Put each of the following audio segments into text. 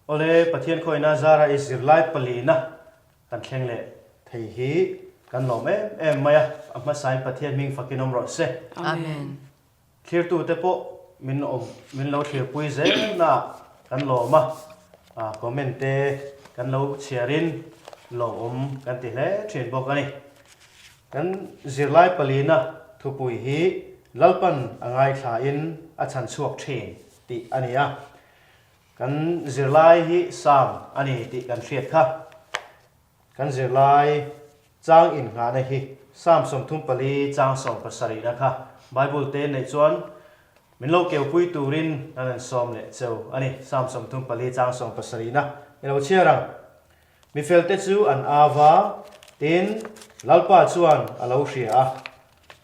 โอเลประเทศคอยนาซาราอิสราเอลปลีนะกันแข่งเละไทยฮีกันหลอมมายะมาสายประเทศมิงฟักกินอมรสเซอาเมนเคลียร์ตัวเตปโมินเราเคลียร์ปุยเซนะกันหลอมคอมเมนต์กันเราเชียรินหลอมกันติเล่เทรนบอกกันนี่กันอิสราเอลปลีนะทุปุยฮีลัลปันอ่างไอขาอินอาชันสวกเทรนติอันนี้กันเจริญฮิสามอันนี้ติกันเสียดค่ะกันเจริญจางอินงานในฮิสามสมทุมปลีจางสองภาษาลีนะคะไบเบิลเตนในส่วนมินโลเกี่ยวปุยตูรินนั่นสมเลยเจ้าอันนี้สามสมทุมปลีจางสองภาษาลีนะเราเชื่อรังมิเฟลเตจูอันอาวาตินลัลปาชวนอาลาเชีย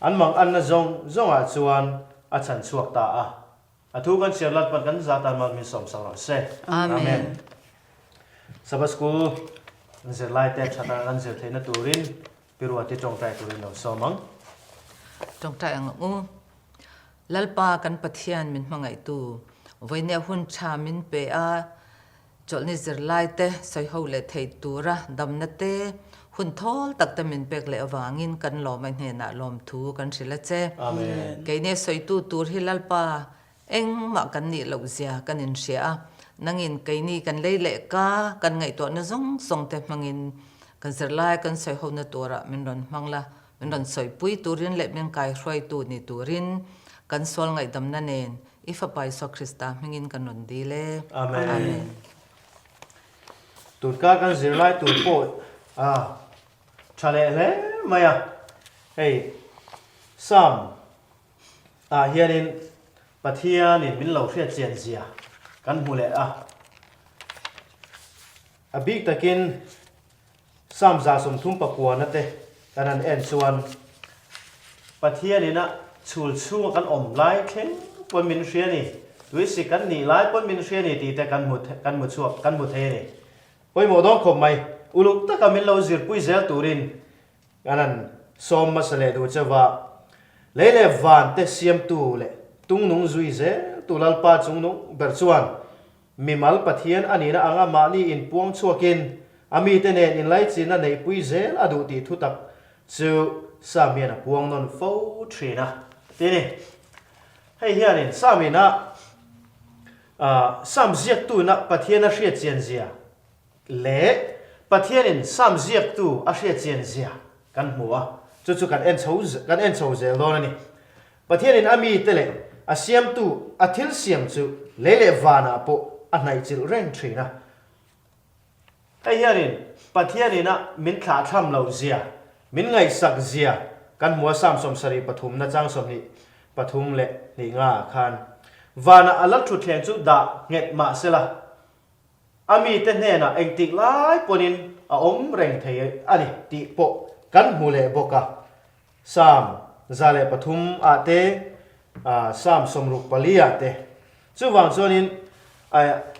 อันมังอันน่ะจงอาชวนอาชันสวกตาอาทุกันเสียหลักกันจัตตามันมีสมสังเสอาเมนสับสกุลกันเสียไล่แต่ชัตกันเสียเทนตูรินพิรวัติจงใจตูรินเราสมังจงใจอ่างลัลปากันปะเทียนมินมังไอตูวันนี้หุ่นชามินเปอาจอลนิเซอร์ไลเตใส่หูเลเทตูระดำนัดเตหุ่นทอลตักตะมินเปกเลวางินกันหลอมเห็นหลอมทูกันสิละเจอาเมนไกเนี่ยใส่ตูฮิลัลปาเอ็งมากันนี่เหล่าเสียกันอินเสียนั่งอินไกนี่กันเลยเละกากันไงตัวนั่งส่งแต่มังอินกันเสร็จไล่กันใส่หัวในตัวระมันรันมังละมันรันใส่ปุยตัวรินเละมันไก่ช่วยตัวนี่ตัวรินกันสวลไงดำนั่นเองอิฟไปสคริสต์มังอินกันนนดีเลยอาเมนตุดการกันเสียไล่ตุดโปชาเลเล่มาอ่ะเฮ้ยซ้ำเฮียนินปะเทียนินมินเหล่าเสียเจียนเสียกันหูเละบิ๊กตะกินซ้ำจะสมทุ่มปะกัวนั่นเต้กันนั่นเอ็นส่วนปะเทียนี่นะชูชูกันอมไล่เข่งปนมินเสียนี่ด้วยสิกันนี่ไล่ปนมินเสียนี่ตีแต่กันหมดชัวกันหมดเทนี่ไปหมดต้องขบไหมอุลุกตะกันมินเราจิรปุยเซลตูรินกันนั่นสมมาเสลดูเจ้าว่าเล่เล่วันเตเสียมตูเล่ตุงนุงจุยเซตุลัลปาจุงนุงเบอร์ชวนมีมัลปะเทียนอันนี้นะอ่างมานี่อินพวงชัวกินอามีเตเนอินไลท์จีน่ะในปุยเซลอดูตีทุตักจูสามีนะพวงนนฟูทรีนะทีนี้ให้เฮียนี่สามีนะสามเจียกตูนะปะเทียนน่ะเสียเจียนเสียเละปะเทียนินสามเจียกตูอาเสียเจียนเสียกันหัวจู่ๆกันเอ็นโชว์เซลโดนนี่ปะเทียนินอามีเตเลอาเสียมตูอาทิลเสียมจูเละวานาโปอันไหนจิลเร่งทรีนะไอ้เฮียนี่ปะเทียนี่นะมินขาทำเราเสียมินไงสักเสียกันหัวสามสมสรีปฐุมนะจ้างสมนี่ปฐุมเละนี่ง่าคานวานาอลักชุดแทงจุดด่าเง็ดมาเสละอามีเตเนนะเองติกไล่ปนินอมเร่งเทียอันนี้ติโปกันหูเละบกะสามซาเลปฐุมอาเตสามสมรุปปลีอาเตจู่วางส่วนนี้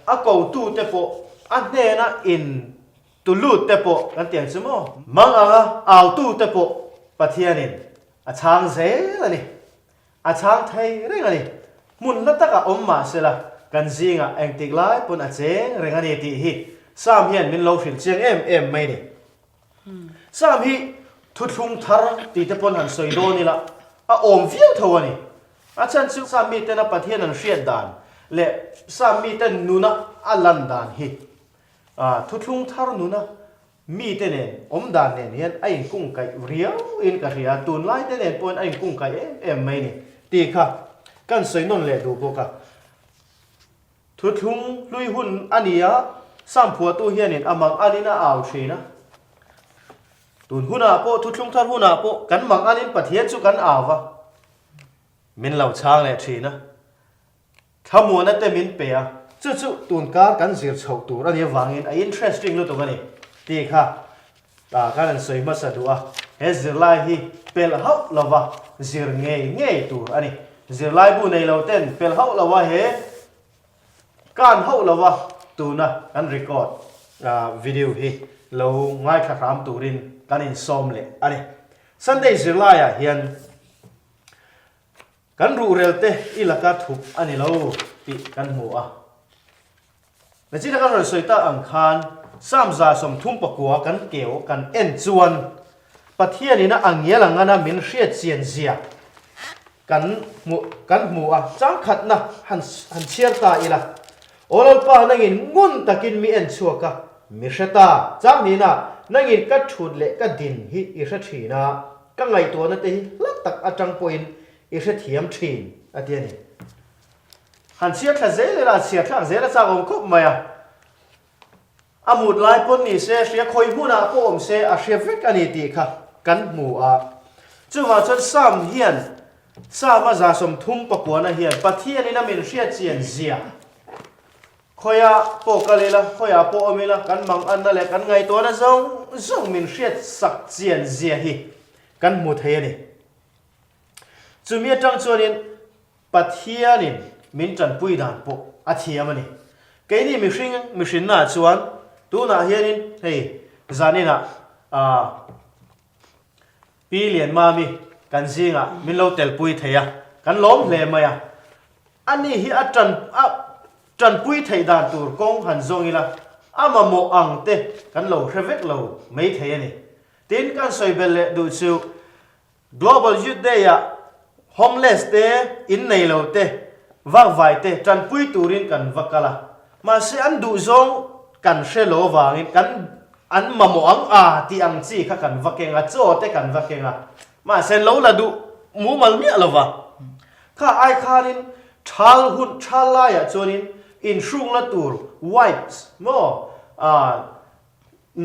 อากูตูเตโปอันเนนะอินตุลูเตโปกันเตียงสมอมังเอาตูเตโปปะเทียนินอาช้างเซละนี่อาช้างไทยเรื่องนี้มุนละตะกะอมมาเสละกันซิงเองติกไล่ปนอาเจงเรื่องนี้ที่ฮิสามเฮียนมินโลฟิลเจียงไม่นี่สามฮิทุทุงทาร์ตีเตปนหันสวยโดนี่ละอมฟิวทวนี่อาจารย์สุสามีเตนะปะเทียนันเชียดดานเละสามีเตนูนะอัลลันดานฮิทุทุงทาร์นูนะมีเตเนอมดานเนี่ยเนี่ยไอ้กุ้งไก่เรียวอินกะเรียตุนไล่เตเนปนไอ้กุ้งไก่ไม่นี่ตีค่ะกันสวยนนเลยดูพวกทุทุงลุยหุ่นอันนี้สามผัวตัวเฮียเนี่ยมังอันนี้นะเอาชีนะตุนหุ่นโปทุทุงทาร์หุ่นโปกันมังอันนี้ปะเทียนจุกันเอาวะมินเหล่าช้างเลยชีนะขโมยนั่นแต่มินเปียจู่ๆตุนการกันเสียชาวตัวอันนี้วางอินinteresting รู้ตัวกันนี่ตีค่ะการนั้นสวยมาสะดวกเฮซไลฮีเปลฮาวลาวะซิรเงยตัวอันนี้ซิรไลบุในเราเต้นเปลฮาวลาวะเฮการฮาวลาวะตัวนะกันรีคอร์ดวิดีโอฮีเราง่ายขรามตัวรินกันอินซอมเลยอันนี้สันเดย์ซิรไลเฮียนกันรู้เร็วเตอีลักาทุบอันนี้เราปีกันหัว นั่นจีนักเราสวยตาอังคารสามจ่าสมทุ่มปกัวกันเกี่ยวกันเอ็นจวนประเทศนี้นะอังเงียหลังนะมินเชียเจียนเสียกันหมู่อ่ะจังขัดนะหันเชียร์ตาอีละโอลป้านั่งอินงุนตะกินมีเอ็นชัวกะมิเชตาจังนี้นะนั่งอินกัดชุดเล็กกัดดินฮิอิเชทีนะก็ไงตัวนั่นเองลักตักอาจังปอยน์อิเชทียมทีนอันเดียนี่หันเชียร์ทะเซเลยละเชียร์ทะเซแล้วจะองคุบไหมอ่ะอามุดลายปนนี่เสียคอยหูนะพวกผมเสียอาเชียร์ฟิกอันนี้ตีค่ะกันหมู่อ่ะจู่ว่าจนซ้ำเฮียนซ้ำมาจากสมทุ่มปะกัวนะเฮียนประเทศนี้นะมีเชียเจียนเสียคอยอ่ะพวกกันเลยละคอยอ่ะพวกมีละกันบางอันนั่นแหละกันไงตัวนั้นส่งมีเชียสักเจียนเสียฮีกันหมู่เทียนี่จู่มีจังจวนนี้ประเทศนี้มินจันปุยดานปุ๊อาเทียมันนี่แกนี่มีสิ่งน่าชวนตัวน่าเฮียนี่เฮ้ยจานี่นะปีเลียนมามีกันซิงอ่ะมินเราเตลปุยเทียกันล้มเลยไหมอ่ะอันนี้ฮีอาจันปุยเทียดานตัวกงหันซงอีละมาโมอังเตกันเราเชฟเวกเราไม่เทียนี่ทีนกันสวยเบลเลดูซิว global youth day อ่ะ homeless day อินในเราเตวักไว้เตจันปุยตูรินกันวักกะละมาเสียอันดูซงกันเชลโลวางินกันอันมาโมอังที่อังจีข้ากันวักเองอ่ะโจเตกันวักเองอ่ะมาเซนโลละดูมูมัลเมียละวะข้าไอคารินชัลหุ่นชัลลายะจนินอินชุงละตูร์ wipes โม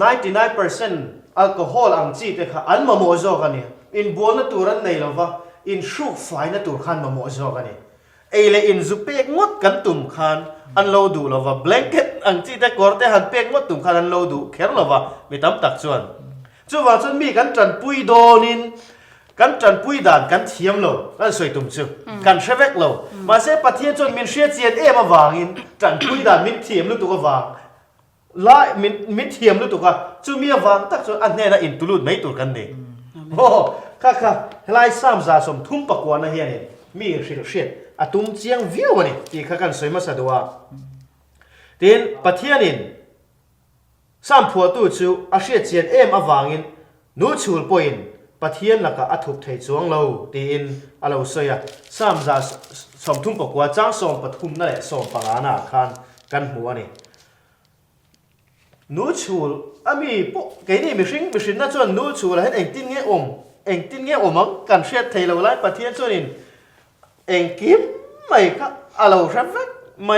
99% แอลกอฮอล์อังจีเตค่ะอันมาโมโจกันเนี่ยอินบัวละตูรันในละวะอินชุกไฟละตูร์ขันมาโมโจกันเนี่ยเอเลอินซุเปกงดกันตุ่มขันอันโลดูละวะ blanket อังจีเตกอร์เตหันเปกงดตุ่มขันอันโลดูแค่ละวะไม่ตั้มตักชวนจู่ว่าจนมีกันจันปุยโดนินกันจันปุยด่านกันเทียมโลกันสวยตุ่มจู่กันเชฟเวกโลมาเสปะเทียจนมินเชียเจียนมาวางอินจันปุยด่านมินเทียมลุตุกวางไล่มินเทียมลุตุกจู่มีวางตักจนอันเนี้ยนะอินตุลุดไม่ตุกันเองโอ้ค่ะไล่ซ้ำซาสมทุ่มปะกวนนะเฮียนี่มีเชียอะตุ้มเจียงวิววะนี่ที่ข้ากันสวยมาสะดวกทีนปะเทียนินสามผัวตู้จูอาเชียเจียนมาวางอินนู้ชูลปอยน์ปะเทียนละก็อัฐุบไทยจวงเราตีอินอาเราเสียสามจาสมทุ่มปกว่าจ้างส่งปฐุมนั่นแหละส่งปังอาณาคารกันหัวนี่นู้ชูลมีปุ๊กไงนี่มิชินน่าจวนนู้ชูลให้เองติ้งเงี้ยมั้งกันเชียไทยเราไล่ปะเทียนจวนินเองกิมไม่ครับอาเราใช่ไหมไม่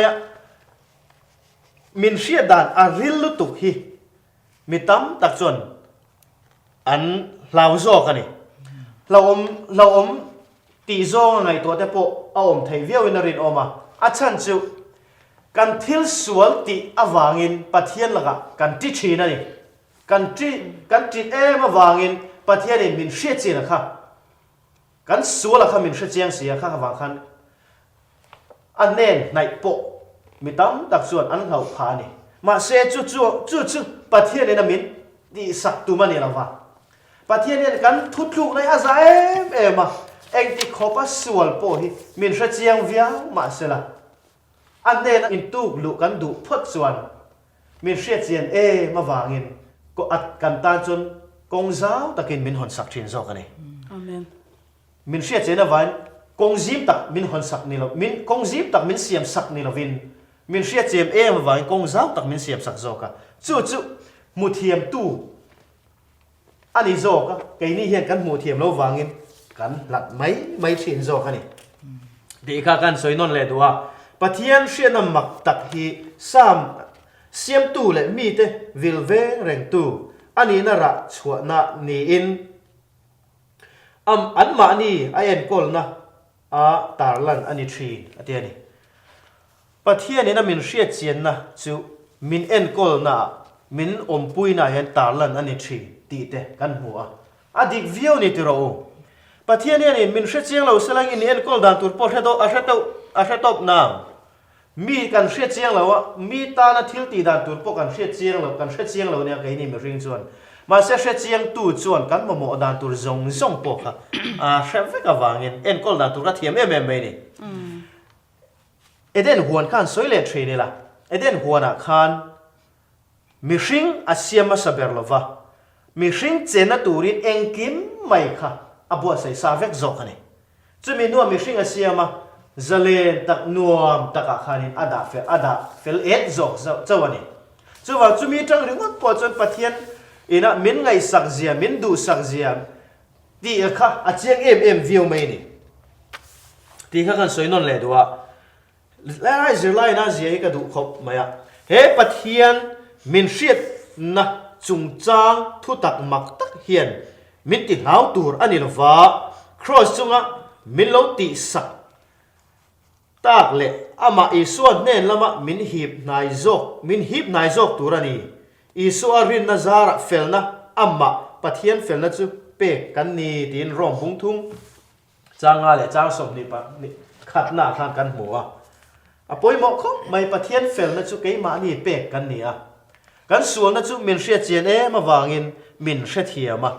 มินเชียดานอาริลลุตุกฮีมิตั้มตักจวนอันเราโซกันนี่เราอมตีโซไงตัวแต่พอเอาอมไทยเวียวอินรินออกมาอาจารย์จูกันทิลสวลตีอวางินปะเทียนละกันติชีนั่นนี่กันติมาวางินปะเทียนนี่มินเชียจีนะค่ะกันสวลละค่ะมินเชียเจียงเสียค่ะวางคันอันเน้นในโปมิตั้มตักจวนอันเราพานี่มาเสียจู่ปะเทียนนี่นะมินดีสักตัวมันนี่ละวะปะเทียนนี่กันทุกลูกในอาศัยมาเองที่ขอปัสสาวะโปหิมินเชียงวิวมาเสละอันเดนอินตุกลูกกันดูพดส่วนมินเชียเจียนมาวางอินก็อัดกันตาจนกงเจ้าตะกินมินหอนสักชินโซกันนี่มินเชียเจียนวันกงจิมตักมินหอนสักนี่ละมินกงจิมตักมินเสียมสักนี่ละวินมินเชียเจียมมาวางกงเจ้าตักมินเสียมสักโซกันจู่มุเทียมตู้อันนี้โซก็ไกนี่เห็นกันมุเทียมเราวางอินกันหลัดไม่ชินโซกันนี่ดีข้ากันสวยนนเลยตัวปะเทียนเชียนำมักตักฮีซ้ำเสียมตู้เลยมีเตวิลเวเร่งตู้อันนี้น่ารักชัวน่ะนี่อินอันมานี่ไอเอ็นกอลนะตาลันอันนี้ทรีอันเดียนี่ปะเทียนนี่นะมินเชียเจียนนะจูมินเอ็นกอลนะมินอมปุยนะเห็นตาลันอันนี้ทรีตีเตกันหัวอดีกวิวนี่ตัวเราปะเทียนนี่มินเชียเจียงเราสลังอินเอ็นกอลดันตัวพอเทโตอาเชตบนามมีกันเชียเจียงเราวะมีตาหน้าทิลตีดันตัวพวกกันเชียเจียงเราเนี่ยไงนี่มีริงจวนมาเชียเจียงตู้จวนกันมาโมดันตัวซงปกค่ะเชฟก็วางเงินเอ็นกอลดันตัวรัฐเทียมไม่นี่เอเดนหัวขันสวยเล็ดทรีนี่ล่ะ eden huana khan mishing asiama saberlova mishing chena turin engkim mai kha abua sai savek zokani chumi nuwa mishing asiama zalen tak nuam taka khanin ada fel et zok chawani chuwa chumi tang ringot po chon pathian ina min ngai sakzia min du sakzia ti kha achiang em view mai ni ti kha kan soinon le duwa lai zirlai na zia ka du khop maya he pathian min riat na chungchang thu tak mak tak hian min ti hlau tur ani lova cross chunga min lo ti sak tak le ama isuan nen lama min hip nai zok turani isu arin na zara felna amma pathian felna chu pe kan ni tin rom bung thung changa le chang som ni pa ni khatna thang kan hmuwa apoi mo kho mai pathian felna chu ke ma ni pe kan ni a kan sual na chu min hria chen e ma wangin min hre thiama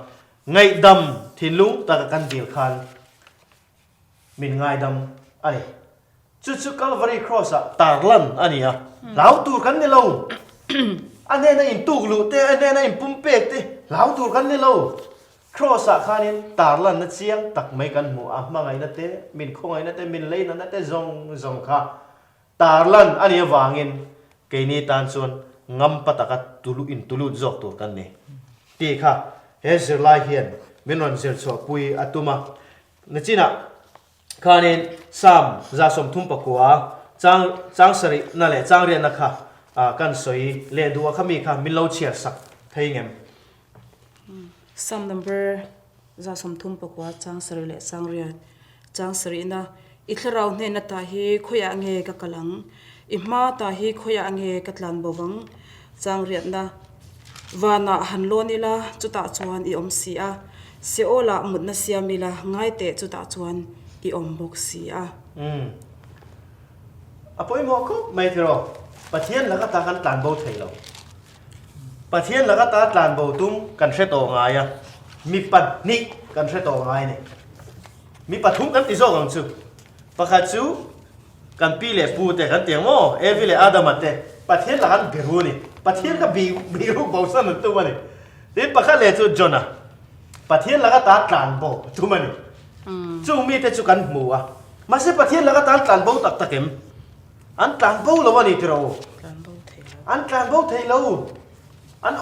ngai dam thinlung ta kan dil khan min ngai dam ani chu Calvary cross a tarlan ani a lau tur kan ni lo ane na in tuk lu te ane na in pum pek te lau tur kan ni lo cross a khanin tarlan na chiang tak mai kan mu a ma ngai na te min khongai na te min lei na te zong kha tarlan ani wangin ke ni tan chon ngam pataka tulu zok tur kan ni ti kha he zirlai hian minon zir chho pui atuma na china khanin sam za som thum pakua chang sari na le chang rian na kha kan soi le duwa khami kha min lo chiar sak theingem Psalm number za som thum pakwa chang sari le chang rian chang sari na ithrau ne na ta hi khoya nge ka kalang imma ta hi khoya nge ka tlan bowang chang rian na wana hanlonila chuta chuan I om si a seola mutna siamila ngai te chuta chuan I om bok si a apoi mo ko mai thero pathian la ka ta kan tlan bo theilo pathian la ka ta tlan bo tum kan hre to nga ya mi pat ni kan hre to ngai ni mi pathum kan ti zo gang chu pakha chu kan pi le pu te kan tiang mo evile adamate pathian la kan beru ni pathian ka bi ru bo san tu mani tin pakha le chu jona pathian la ka ta tlan bo tu mani chu mi te chu kan mu a ma se pathian la ka ta tlan bo tak takem an tlan bo lo wani tro an tlan bo thei lo an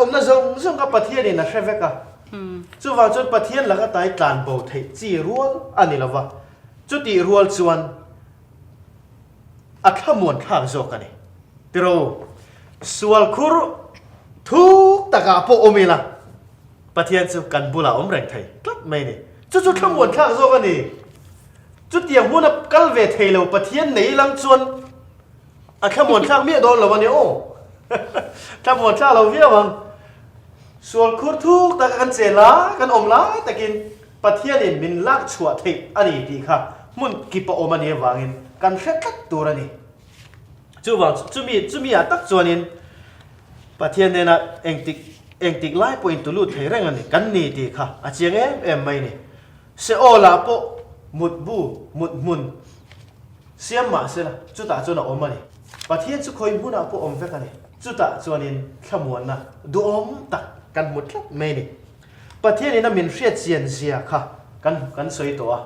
om na zong ka pathian ni na hreveka chu wa chu pathian la ka tai tlan bo thei chi rual ani lova chu ti rual chuan a khamon thang zo ka ni tro sual khur thu taka po omila pathian chu kan bula om reng thei tlak mai ni chu khamon thang zo ka ni chu tiang huna kalve thei lo pathian nei lang chuan a khamon thang mi don lo wani o khamon thang lo via wang sual khur thu taka kan chela kan omla takin pathian in min lak chua thei ani ti kha mun kipa omani wangin kan hretlat turani chumi a tak chuanin pathian nena engtik lai point tu lu thei reng ani kan ni ti kha a chiang em mai ni se ola po mut mun siam ma se la chuta chuna omani pathian chu khoi huna po om vekani chuta chuanin thlamuan na du om tak kan mutlat mai ni pathian ina min hriat chian zia kha kan soi to a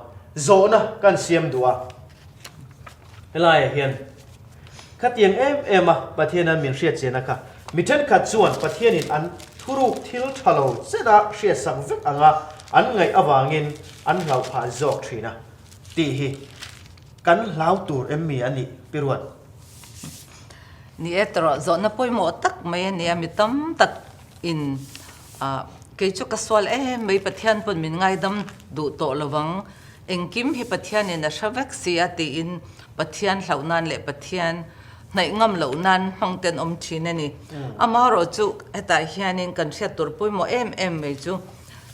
zo na kan siam duwa helai hian khatiang em a pathian an min hriat chian kha mithen khat chuan pathian in an thuruk thil thalo cheda hriat sak vek anga an ngai awangin an hlau pha zok thina ti hi kan hlau tur emmi ani pirwan ni etro zo na poi mo tak mai ni ami tam tak in ke chu ka swal mai pathian pon min ngai dam du to lawang engkim hi pathian in a shavek sia ti in pathian hlaunan le pathian nai ngam lo nan hangten om thine ni amaro chu eta hianin kan hria tur poi mo em mai chu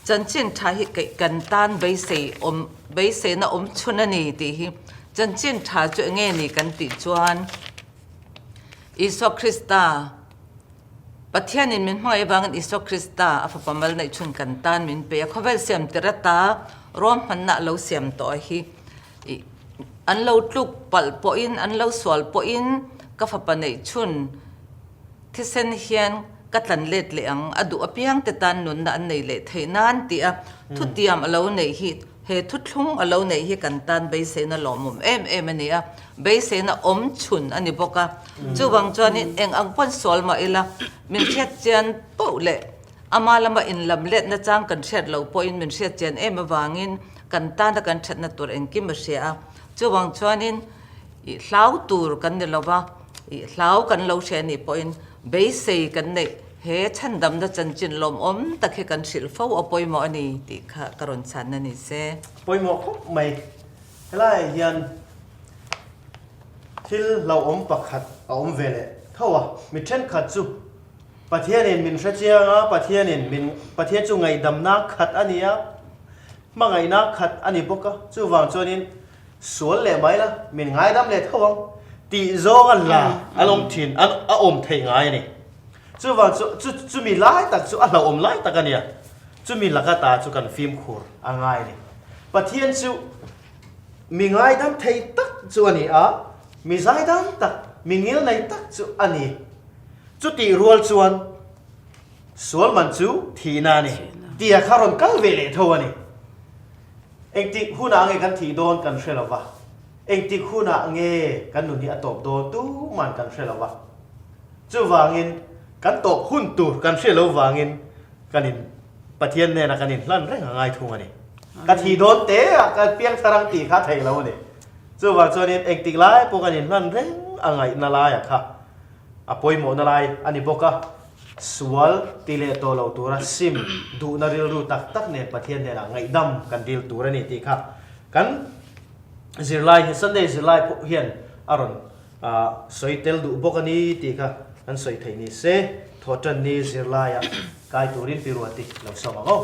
chanchin tha hi kai kan tan bei se na om chuna ni ti hi chanchin tha chu nge ni kan ti chuan Iso Krista pathian in min hmai bangan Iso Krista afa pamal nei chun kan tan min pe khovel siam tirata rom hanna lo siam to hi an lo tluk pal po in an lo swal po in ka fa pa nei chun thi sen hian ka tlan let le ang adu apiang te tan nun na an nei le theinan ti a thu tiam alo nei hi he thu thlung alo nei hi kan tan be se na lomum em ania be se na om chun ani boka chu wang chuan in eng ang pon sol ma ila min khet chen po le ama lama in lam let na chang kan shet lo po in min shet chen em awangin kan tan da kan that na tur eng kim sia chu wang chuan in i hlau tur kan ne lova i hlau kan lo she ni po in be se kan nei he chan dam da chan chin lom om ta khe kan sil fo apoi mo ani ti kha karon chan na ni se poi mo khop mai helai hian thil lo om pakhat a om vele thawa mi then khat chu pathianin min hrachianga pathian chu ngai damna khat ania mangai na khat ani boka chu wang chonin sual le mai la min ngai dam le thawang ti zong an la alom thin a om thei ngai ni chu wang chu mi lai tak chu a lo om lai tak ania chu mi laka ta chu kan film khur angai ni pathian chu mi ngai dam thei tak chu ani a mi zai dam tak mi ngil nei tak chu ani chu ti rual chuan sual man chu thina ni tia kharon kal vele thawani engti huna nge kan thi don kan hrelawa engti huna nge kan nu ni atop do tu man kan hrelawa chu wangin kan top hun tur kan hrelo wangin kanin pathian ne na kanin hlan reng ngai thungani ka thi don te ka piang sarang ti kha thei lo ni chu wa chonin engti lai po kanin hlan reng angai na lai kha apoi mo na lai ani boka sual tile to lo tura sim du na ril ru tak tak ne pathian ne la ngai dam kan dil tura ni ti kha kan zirlai sunday zirlai po hian aron soitel du bokani ti kha kan soi thei ni se thotan ni zirlai a kai turin piruati lo soma go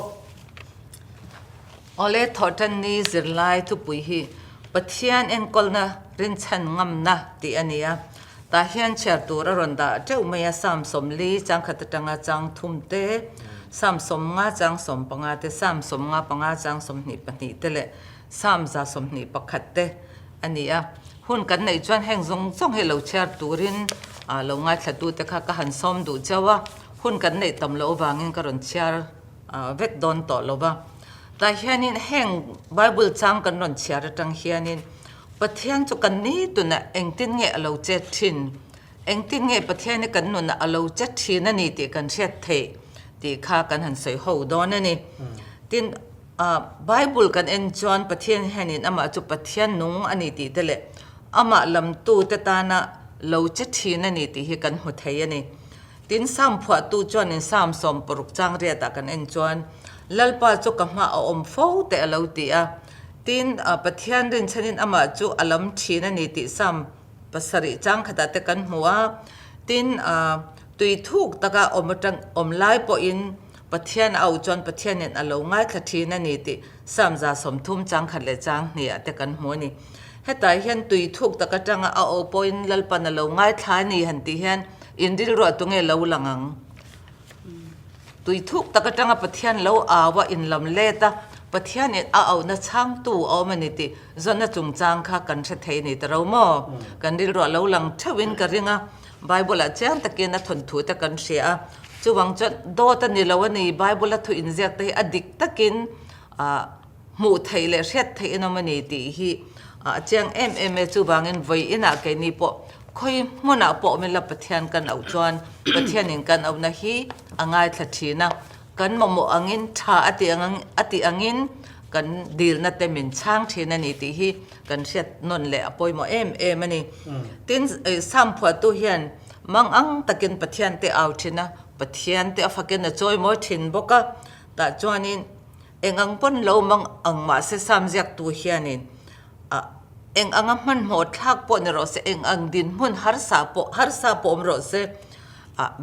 ole thotan ni zirlai tu pui hi pathian en kolna rin chan ngam na ti ania ta hian cher tur ronda teu maya sam som li chang khat tanga chang thum te sam som nga chang som panga te sam som nga panga chang som ni pani te le sam za som ni pakhat te ania hun kan nei chuan heng zong chong he lo cher turin a lo nga thatu te kha ka han som du chawa hun kan nei tam lo wangin ka ron cher vek don to lova ta hianin heng bible chang kan ron cher tang hianin pathian chu kan ni tu na engtin nge alo che thin engtin nge pathian ne kan nu na alo che thin ani ti kan shet the ti kha kan han sei ho don ani tin bible kan en chuan pathian hanin ama chu pathian nung ani ti tele ama lam tu te ta na lo che thin ani ti hi kan hu thei ani tin sam phwa tu chuan in sam som puruk chang ria ta kan en chuan lalpa chu ka ma om fo te alo ti a tin pathian rin chanin ama chu alam thina ni ti sam pasari chang khata te kan hmuwa tin tui thuk taka omtang omlai po in pathian au chon pathian en alo ngai thla thina ni ti sam za som thum chang khat le chang ni ate kan hmu ni hetai hian tui thuk taka tanga a o po in lalpan alo ngai thla ni han ti hian indil ro tu nge lo langang tui thuk taka tanga pathian lo awa in lam leta pathian et a au na chang tu o maniti zona chung chang kha kan the thei ni taro mo kan dil ro lo lang thawin ka ringa bible a chang takin na thon thu ta kan sia chuwang chat do ta ni lo ni bible a thu in zek te adik takin mu thei le hret thei no mani ti hi chang em chu bangin voi ina ke ni po khoi mona po me la pathian kan au chuan pathian in kan au na hi angai thla thina kan momo angin tha ati angin kan dil na te min chang thina ni ti hi kan set non le apoi mo em ani tin sam phwa tu hian mang ang takin pathian te au thina pathian te afaken na choi mo thin boka ta chuanin engang pon lo mang ang ma se sam jak tu hianin eng anga man mo thak po ne ro se eng ang din mun har sa po ro se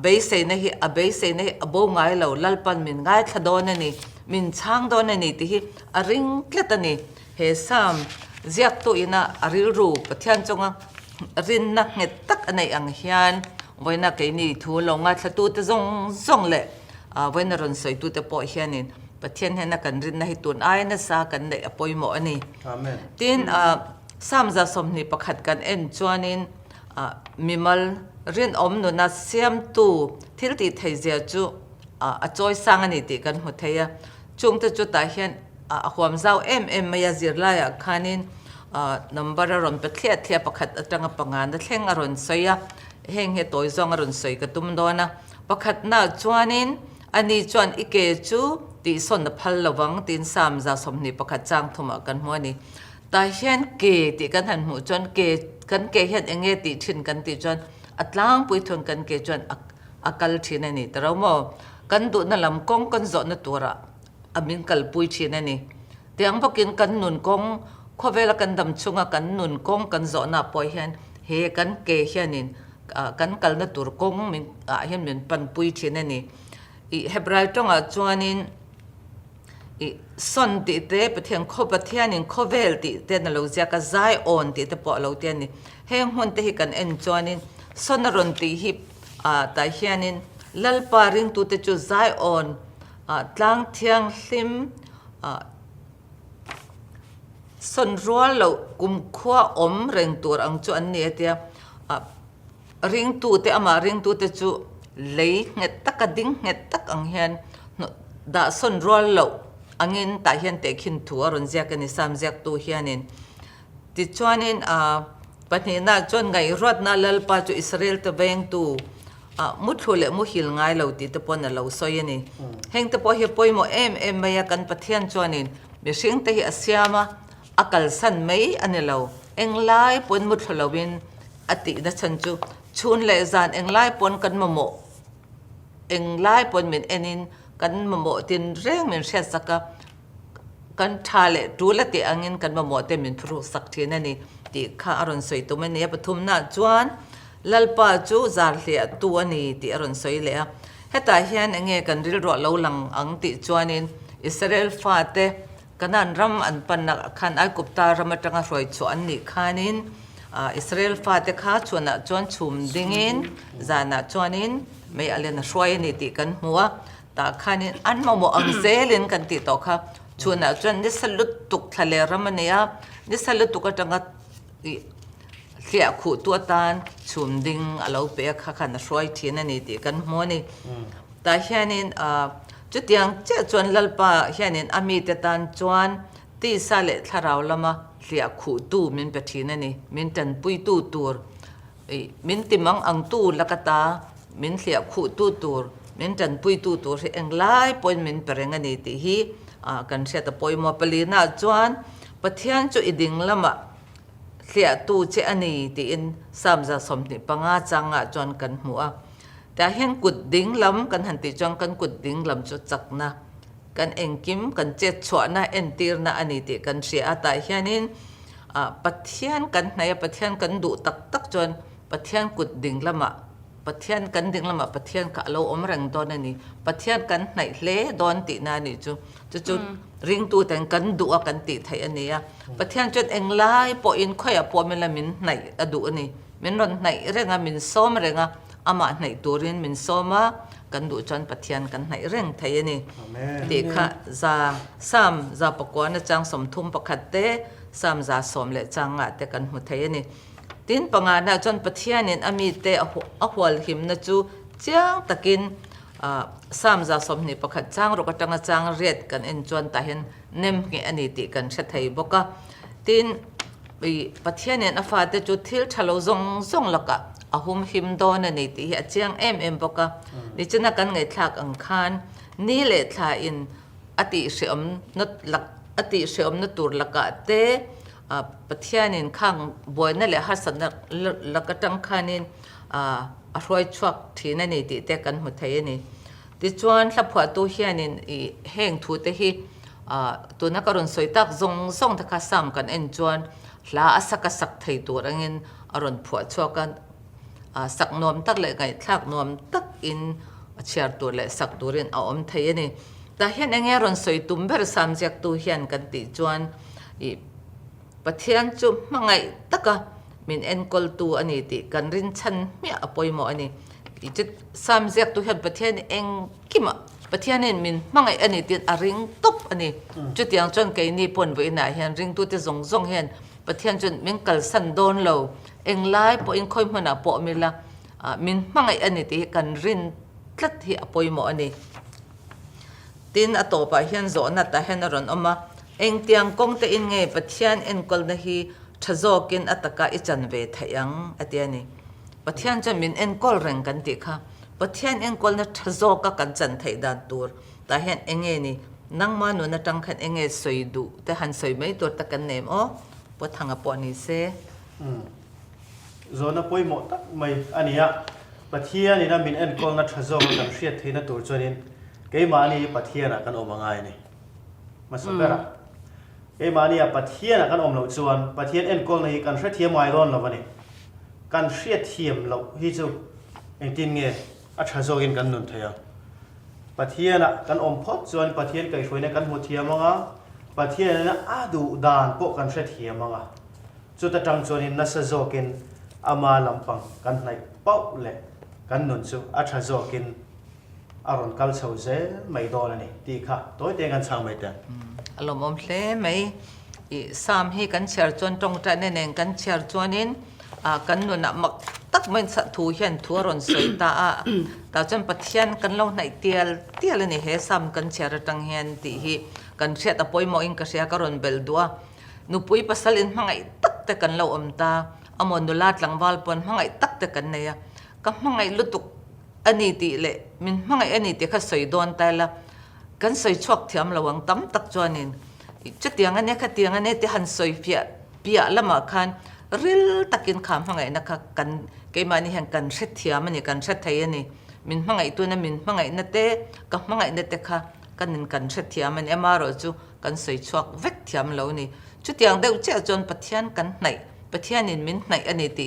be se na hi be se na abo ngai lo lalpan min ngai thadon ani min chang don ani ti hi aring kletani he sam ziak to ina aril ru pathian chonga rin na nget tak anai ang hian voina ke ni thu lo nga thatu te zong le voina ron soi tu te po hianin pathian hena kan rin na hi tun ai na sa kan nei apoi mo ani amen tin sam za som ni pakhat kan en chuanin มีมัลเรียนอมนุนัสเสียมตูทิลติไทยเจียจูจอยสังอันนี้ติกันหัวเทียจุงจะจุดตาเห็นความเจ้ามายาจิรไลคานินนัมบาร์รอนเปเทียเทียประคัดจังปังงานเท่งอรุณสวยเฮงเฮตอยซองอรุณสวยกระตุ้มโดนะประคัดน่าจวนินอันนี้จวนอีเกจูตีส่วนพัลละวังตีนสามจะสมนิประคัดจางทุมากันหัวนี้แต่เห็นเกติกันหันหูจวนเกกันเกเห็นเองติชินกันติจวนอัตลางปุยทวนกันเกจวนอักลชินนี่แต่เราโมกันดูนั่นลำกงกันจอนตัวระอามินกัลปุยชินนี่เตียงพกินกันนุนกงข้อเวลากันดำชงกันนุนกงกันจอนาปอยเห็นเฮกันเกเห็นนี่กันกัลนตัวกงมินเห็นมินปันปุยชินนี่อีเฮบรายจงจวนนี่ส่วนติเตะประเทศข้อประเทศนี่ข้อเวลติเตะนั่นเราจะกระจายอ่อนติเตะปอเราเตียนี่เฮงหุ่นเตะกันเอ็นจวนนี่ส่วนรอนติฮิปแต่เฮียนินลัลปาริงตุเตจูใจอ่อนตั้งเทียงซิมส่วนรัวเรากุมขวาอมเริงตัวอังจวนเนี่ยเตียริงตูเตอมาริงตูเตจูเลยเงตักกระดิ่งเงตักอังเฮียนด่าส่วนรัวเราอังเงินแต่เฮียนเตะขินทัวรนเจียกันนิสามเจียกตัวเฮียนินติจวนนินปัจจุบันจนไงรถน่าลัลปาจูอิสราเอลตะเวงตูมุดหัวเละมุหิลง่ายเราติดตะปนน่ะเราซอยนี่เฮงตะปอเฮปอยโมมาอยกันประเทศจวนนินเบสิงตะเฮอาเซียมาอักลสันไม่อันนี้เราเอ็งไล่ปนมุดหัวเราวินอตินัชันจูชุนเลจานเอ็งไล่ปนกันมะโมเอ็งไล่ปนเหมือนเอ็นินกันมะโมตินเร่งเหมือนเชสกะกันทาเลดูแลติอังเงินกันมะโมเต็มเหมือนพรุสักทีนั่นนี่ติข้าอรุณสวยตัวมันเนี่ยปฐุมนาจวนลัลปาจูจาร์เลียตัวนี้ติอรุณสวยเลยเหตุเฮียนเงี้ยกันริลรัวเราหลังอังติจวนินอิสราเอลฟาเตกันนั่นรำอันปันนักขันไอกุปตารำจังรวยชวนนี่ขานินอิสราเอลฟาเตข้าชวนจวนชุมดิ่งินจานะจวนินไม่อะไรนะช่วยนี่ติกันหัวตาขานินอันมาโมอังเซลินกันติต่อค่ะชวนจวนนิสลุตุกทะเลรำเนี่ยนิสลุตุกจังกเสียขู่ตัวตานชุมดิ่งเราเปียกขันช่วยทีนั่นนี่ติกันหัวนี่แต่เฮียนินจุดยังเจ้าจวนลัลปาเฮียนินอามีเตตันจวนตีสาเลทาราวลมาเสียขู่ตู้มินเปทีนั่นนี่มินจันปุยตู้ตัวมินติมังอังตู้ลักตามินเสียขู่ตู้ตัวมินจันปุยตู้ตัวเองไล่ปอยมินเปรงอันนี้ติฮีกันเสียแต่ปอยมาปลีน่าจวนปะเทียนจุอิดิงละมาเสียตู้เจอันนี้ตีอินสามจะสมติปังอาจังจวนกันหัวแต่เห็นกุดดิ้งลำกันหันติจงกันกุดดิ้งลำจุดจักนะกันเองกิมกันเจ็ดชัวนะเอ็นตีร์นะอันนี้ติกันเสียแต่เห็นนินปะเทียนกันในปะเทียนกันดูตักจนปะเทียนกุดดิ้งละมาปะเทียนกันดิ้งละมาปะเทียนกะเราอมแรงตอนนี้ปะเทียนกันในเล่ดอนตินานี่จุริงตัวแต่งกันดูกันติไทยอันนี้ปะเทียนจนเองไล่ปออินค่อยปอมิละมินในอดูอันนี้มินรอนในเรื่องมินซ้อมเรื่องอามาในตัวเรียนมินโซมากันดูจนปะเทียนกันในเร่งไทยนี่ติค่ะจะซ้ำจะประกวดจังสมทุมประคัดเตซ้ำจะสมเลจังอ่ะแต่กันหัวไทยนี่ตินปังงานจนปะเทียนนี่อามีเตอหัวหิมนะจูจังตะกินซ้ำจะสมนี่ประคัดจังรกจังจังเรียดกันเอ็นจวนแต่เห็นเนมกี่อันนี้ติกันเฉยๆบอกว่าตินปะเทียนนี่อาฟ้าเตจูทิลทะลุซงละกะอาหุมหิมโดนนี่ที่เจียงบอกว่านี่จะนักกันไงทักอังคารนี่แหละทาอินอติเสียมนัดหลักอติเสียมนัดตัวลักะเตปะเทียนินข้างบอยนั่นแหละฮัสนักลักจังคานินอร่อยชวกที่นั่นนี่ที่เตกันหัวไทยนี่ที่จวนสับหัวตัวเฮียนินแห้งทูเตฮีตัวนักการุนสวยตักส่งตะกซ้ำกันเอ็นจวนลาสักสักไทยตัวรังินอรุณผัวชวกันสักนวมตักเลยไงทักนวมตักอินเชียร์ตัวเลยสักตัวเรียนเอาอมไทยนี่แต่เห็นเงี้ยรอนสวยตุ้มเบอร์สามจากตัวเฮียนกันติจวนปะเทียนจุ่มมังไงตักมินเอ็นกอลตัวอันนี้ติกันรินชันเมียปอยหมออันนี้จุดสามจากตัวเฮียนปะเทียนเองกิมปะเทียนนี่มินมังไงอันนี้ติอาริงตบอันนี้จุดอย่างจนไกนี่ปนไว้หน้าเฮียนริงตัวที่ส่งเฮียน ประเทศจนมิงกัลสันโดนเราเองไล่พอเองค่อยมันอ่ะพอมิละมินมังไออันนี้ที่กันรินทัดที่ปอยหมออันนี้ตินอตัวไปเห็นโซนัดแต่เห็นรอนออกมาเองเตียงกงแต่อินไงประเทศเอ็นกอลนะฮีทะโจกินอัตกาอิจันเวทยังอันเดียนี้ประเทศจะมินเอ็นกอลเร่งกันติค่ะประเทศเอ็นกอลนะทะโจกกันจันไทยดานตัวแต่เห็นเองไงนี่นั่งมาหนูนะจังขันเองไงสวยดูแต่หันสวยไม่ตัวตะกันเนมอ๋อปวดทางอปอนี่เซ่โซนป่วยหมดไม่อันนี้อะประเทศนี่นะมินเอ็นกอลนะทะโจกันเสียที่นั่นตัวจวนนี้เกมานี่ประเทศนะกันออกมาไงนี่มาสักการะเกมานี่ประเทศนะกันออกมาจวนประเทศเอ็นกอลนี่กันเสียที่ไม่ร้อนแล้ววันนี้กันเสียที่เราฮิจูเองตินเงี้ยอัชโจกินกันนุ่นเทียประเทศนะกันอมพอดจวนประเทศไก่ช่วยในกันหัวเทียมังอ่ะประเทศนั้นอาดูดานพวกกันเสียเทียมังอ่ะจุดตั้งจวนนี้นัสโจกินอามาลำปังกันในเป้าเละกันนุ่นจูอัชโจกินอารมณ์กัลเซลเซไม่โดนนี่ตีค่ะตัวเตียงกันช่างไม่เต็มอารมณ์อมเพลไม่สามให้กันเชียร์จวนตรงใจแน่ๆกันเชียร์จวนนี้กันนุ่นน่ะมักตักมันสัตว์ทูเห็นทัวรอนสวยตาแต่จนปัจเจียนกันลงในเตียเลยนี่เฮซ้ำกันเชียร์จังเห็นตีฮีกันเชียร์แต่ปอยมออิงก็เชียร์กันรอนเบลดัวนุปุยปัสสลินมังไอตักแต่กันเราอมตาอมอนดุลาดหลังวาลปนมังไอตักแต่กันเนี่ยก็มังไอลุตุกอันนี้ตีเละมินมังไออันนี้ตีข้าสวยโดนแต่ละกันสวยชกเทียมระวังตั้มตักจวนนินจุดเตียงอันนี้ค่ะเตียงอันนี้ที่หันสวยเปียละมาคันริลตักินขามมังไงนะคะกันเกมานี่แห่งกันเช็ดเทียมันนี่กันเช็ดไทยนี่มินมังไงตัวนั้นมินมังไงนั่นเต้กับมังไงนั่นเต้ค่ะกันนินกันเช็ดเทียมันเอ็มอาร์จูกันสวยชวกเวกเทียมเหล่านี้จุดอย่างเดียวเจ้าจนปะเทียนกันไหนปะเทียนนินมินไหนอันนี้ตี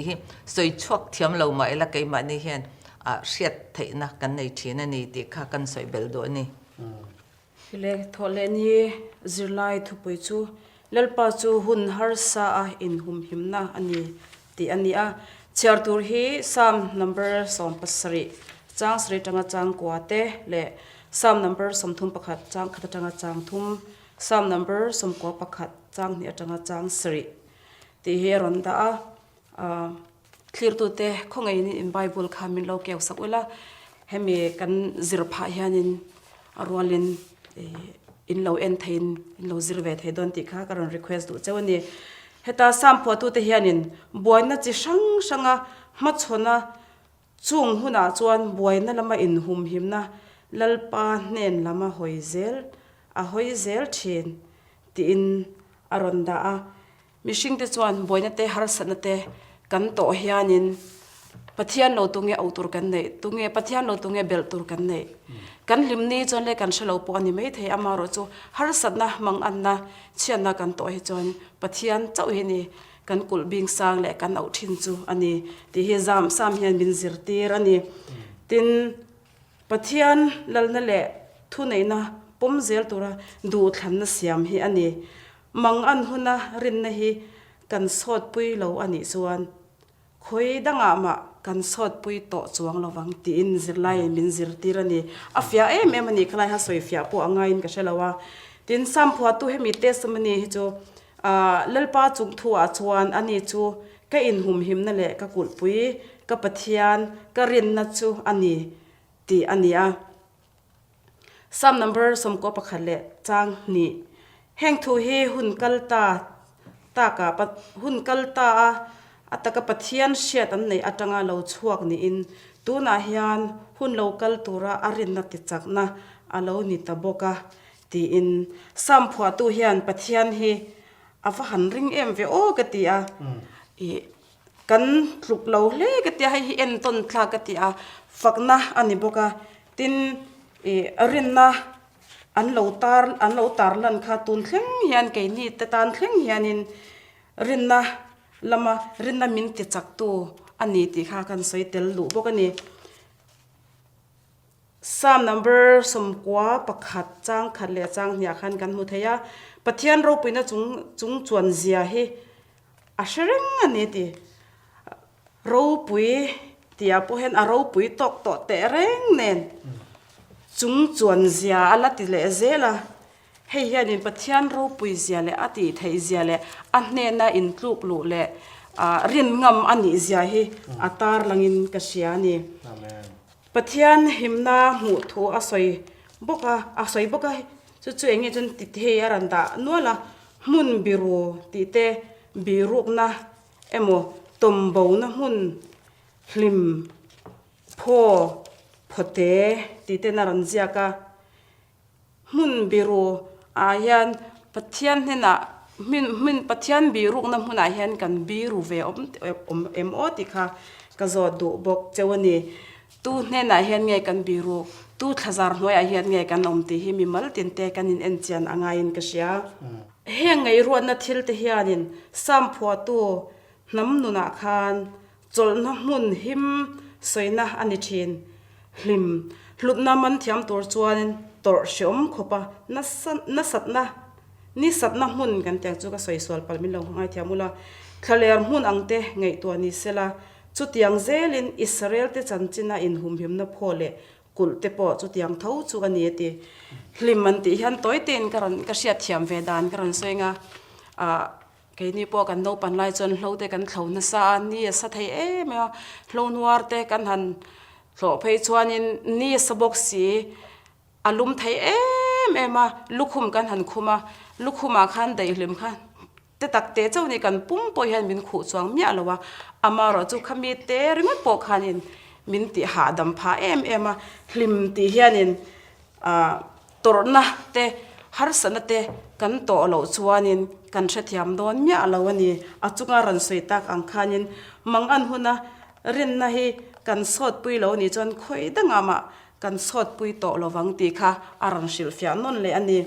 สวยชวกเทียมเหล่ามาละเกมานี่เห็นเช็ดไทยนะกันในทีนั่นนี่ตีค่ะกันสวยเบลโดนี่ฮิเลทอเลนี่จิไลทุปุยจูเลลปาจูหุนฮาร์ซาอินหุมหิมนะอันนี้ตีอันนี้เชียร์ตูร์ฮีซัมนัมเบอร์สองปัสสรีจางสรีจังจางกวาเตเล่ซัมนัมเบอร์สมทุมประคัดจางขัดจังจางทุมซัมนัมเบอร์สมกวาประคัดจางเนี่ยจังจางสรีตีเฮรันดาคลีร์ตัวเตะคงไงนี่อินไบเบิลคามินเราเกี่ยวสักเวลาเฮมีกันจิรพายานินอรวลินอินเราเอ็นเทนอินเราจิรเวทให้โดนติค่ะการรีเควสต์ดูเจ้าวันนี้เฮตาสามพอตัวเทียนินบวยน่ะจิช่างมัดชนะจุงหุน่ะจวนบวยน่ะละมาอินหุมหิมนะลัลปาเนนละมาหอยเซลหอยเซลเชนตีอินอารอนดามิชิงเตจวนบวยน่ะเตฮาร์สันน่ะเตกันโตเฮียนินปะเทียนเราตุงเงเอาตุรกันเนตุงเงปะเทียนเราตุงเงเบลตุรกันเนกันลิมนี้จนเลยกันเฉลาปอนี่ไม่เทอามารจูฮาร์สันนะมังอันนะเชียนนะกันโตเฮจวนปะเทียนเจ้าเฮนี่กันกุลบิงสางและกันเอาทินจูอันนี้ที่เฮซามสามเฮียนบินซิรตีรันนี้ตินปะเทียนลัลนั่นแหละทุนไหนนะปุ่มเซลตัวดูทันนะเสียมเฮอันนี้มังอันหุนะรินนะเฮกันสอดปุยเหลาอันนี้ส่วนคอยดังอามากันสอดปุยโตจวงระวังตีอินซิไลมินซิรตีรันนี้อาฟยามันนี่คลายฮะสวยฟยาปูอ่างไงน์ก็เชลว่าตินซ้ำพอตัวเฮมีเตสมันนี่จูเลลป้าจุงทัวจวนอันนี้จูก็อินหุมหิมนั่นแหละก็กุลปุยก็ปะเทียนก็รินนัดจูอันนี้ตีอันนี้ซ้ำนัมเบอร์สมก็ประคันเละจางนี่แห่งทูเฮหุนกัลตาตากะหุนกัลตาอัตกะปะเทียนเชียตันในอัตงาเราชวกนี่อินตูนาเฮียนหุนโลกัลตูระอรินนัติจักนะอาโลนิตาบกะตีอินซ้ำผัวตูเฮียนปะเทียนเฮอาฟหันริงเอ็มเวโอกะตีกันลุกเราเล่กะตีให้เอ็นต้นทลากะตีฝักนะอันนี้บกะตินอรินนะอันเราตาร์ลันคาตุนเข่งเฮียนไก่นี่แต่ตานเข่งเฮียนินรินนะลำมารินนะมินติจักตัวอันนี้ที่ข้ากันใส่เตลลูบอกกันนี่ซ้ำนัมเบอร์สมกว่าประคัดจ้างขัดเลี้ยจ้างอยากขันกันมุทัยปะเทียนเราไปนะจุงจวนเสียเฮอาเชริงอันนี้ที่เราปุยที่อาพอเห็นเราปุยตกต่อแต่เร่งเน้นจุงจวนเสียอะไรติเลเซล่ะ hei hianin pathian ro pui zia le ati thei zia le a hne na in tluk lu le rin ngam ani zia hi atar langin ka sia ni Amen. pathian himna mu thu asoi boka chu chu enge chun ti the aranda nuala mun biru ti te biruk na emo tombo na hun hlim pho phote ti te naran zia ka mun biru ayan pathian hena min pathian biruk na huna hian kan biru ve em o ti kha ka zo du bok chewani tu hne na hian nge kan biru tu thazar hnoya hian nge kan om ti hi mi mal tin te kan in enchian anga in ka sia he ngai ro na thil te hianin sam phua tu nam nu na khan chol na mun him soina ani thin hlim hlut na man thiam tor chuanin tor shom khopa na satna ni satna mun kan tek chu ka soi sol pal min lo ngai thiamula khaler mun angte ngai to ni sela chu tiang zelin Israel te chanchina in hum him na phole kul te po chu tiang tho chu ani ti hlim man ti han toy ten karon ka sia thiam ve dan karon soinga ke ni po kan no pan lai chon hlo te kan thlo na sa ni sa thei e me hlo nuar te kan han thlo phei chuanin ni sabok si alum thei ema lukhum kan han khuma lukhuma khan dei hlim khan te tak te chau ni kan pum po hian min khu chuang mia lowa amaro chu khami te ringot po khanin min ti ha dam pha ema hlim ti hianin torna te har sana te kan to lo chuanin kan thathiam don mia lawani achunga ran soi tak ang khanin mangan huna rin na hi kan sot pui lo ni chon khoi dangama kan sot pui to lowang ti kha aran shil fia non le ani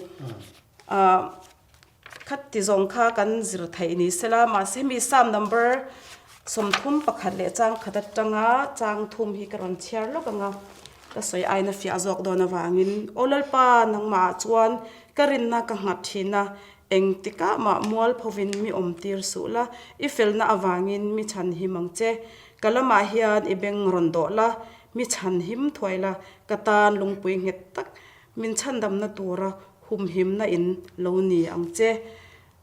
khat ti zong kha kan zir thai ni sela ma se mi sam number som thum pakhat le chang khatat tanga chang thum hi karon chiar lo kanga ka soi aina fia zok dona wangin olalpa nangma chuan karin na ka ngat thina eng tika ma mual phovin mi omtir sula ifel na awangin mi chan hi mangche kalama hian ibeng rondo la mi chan him thoila katan lungpui nget tak min chan dam na tura hum him na in lo ni angche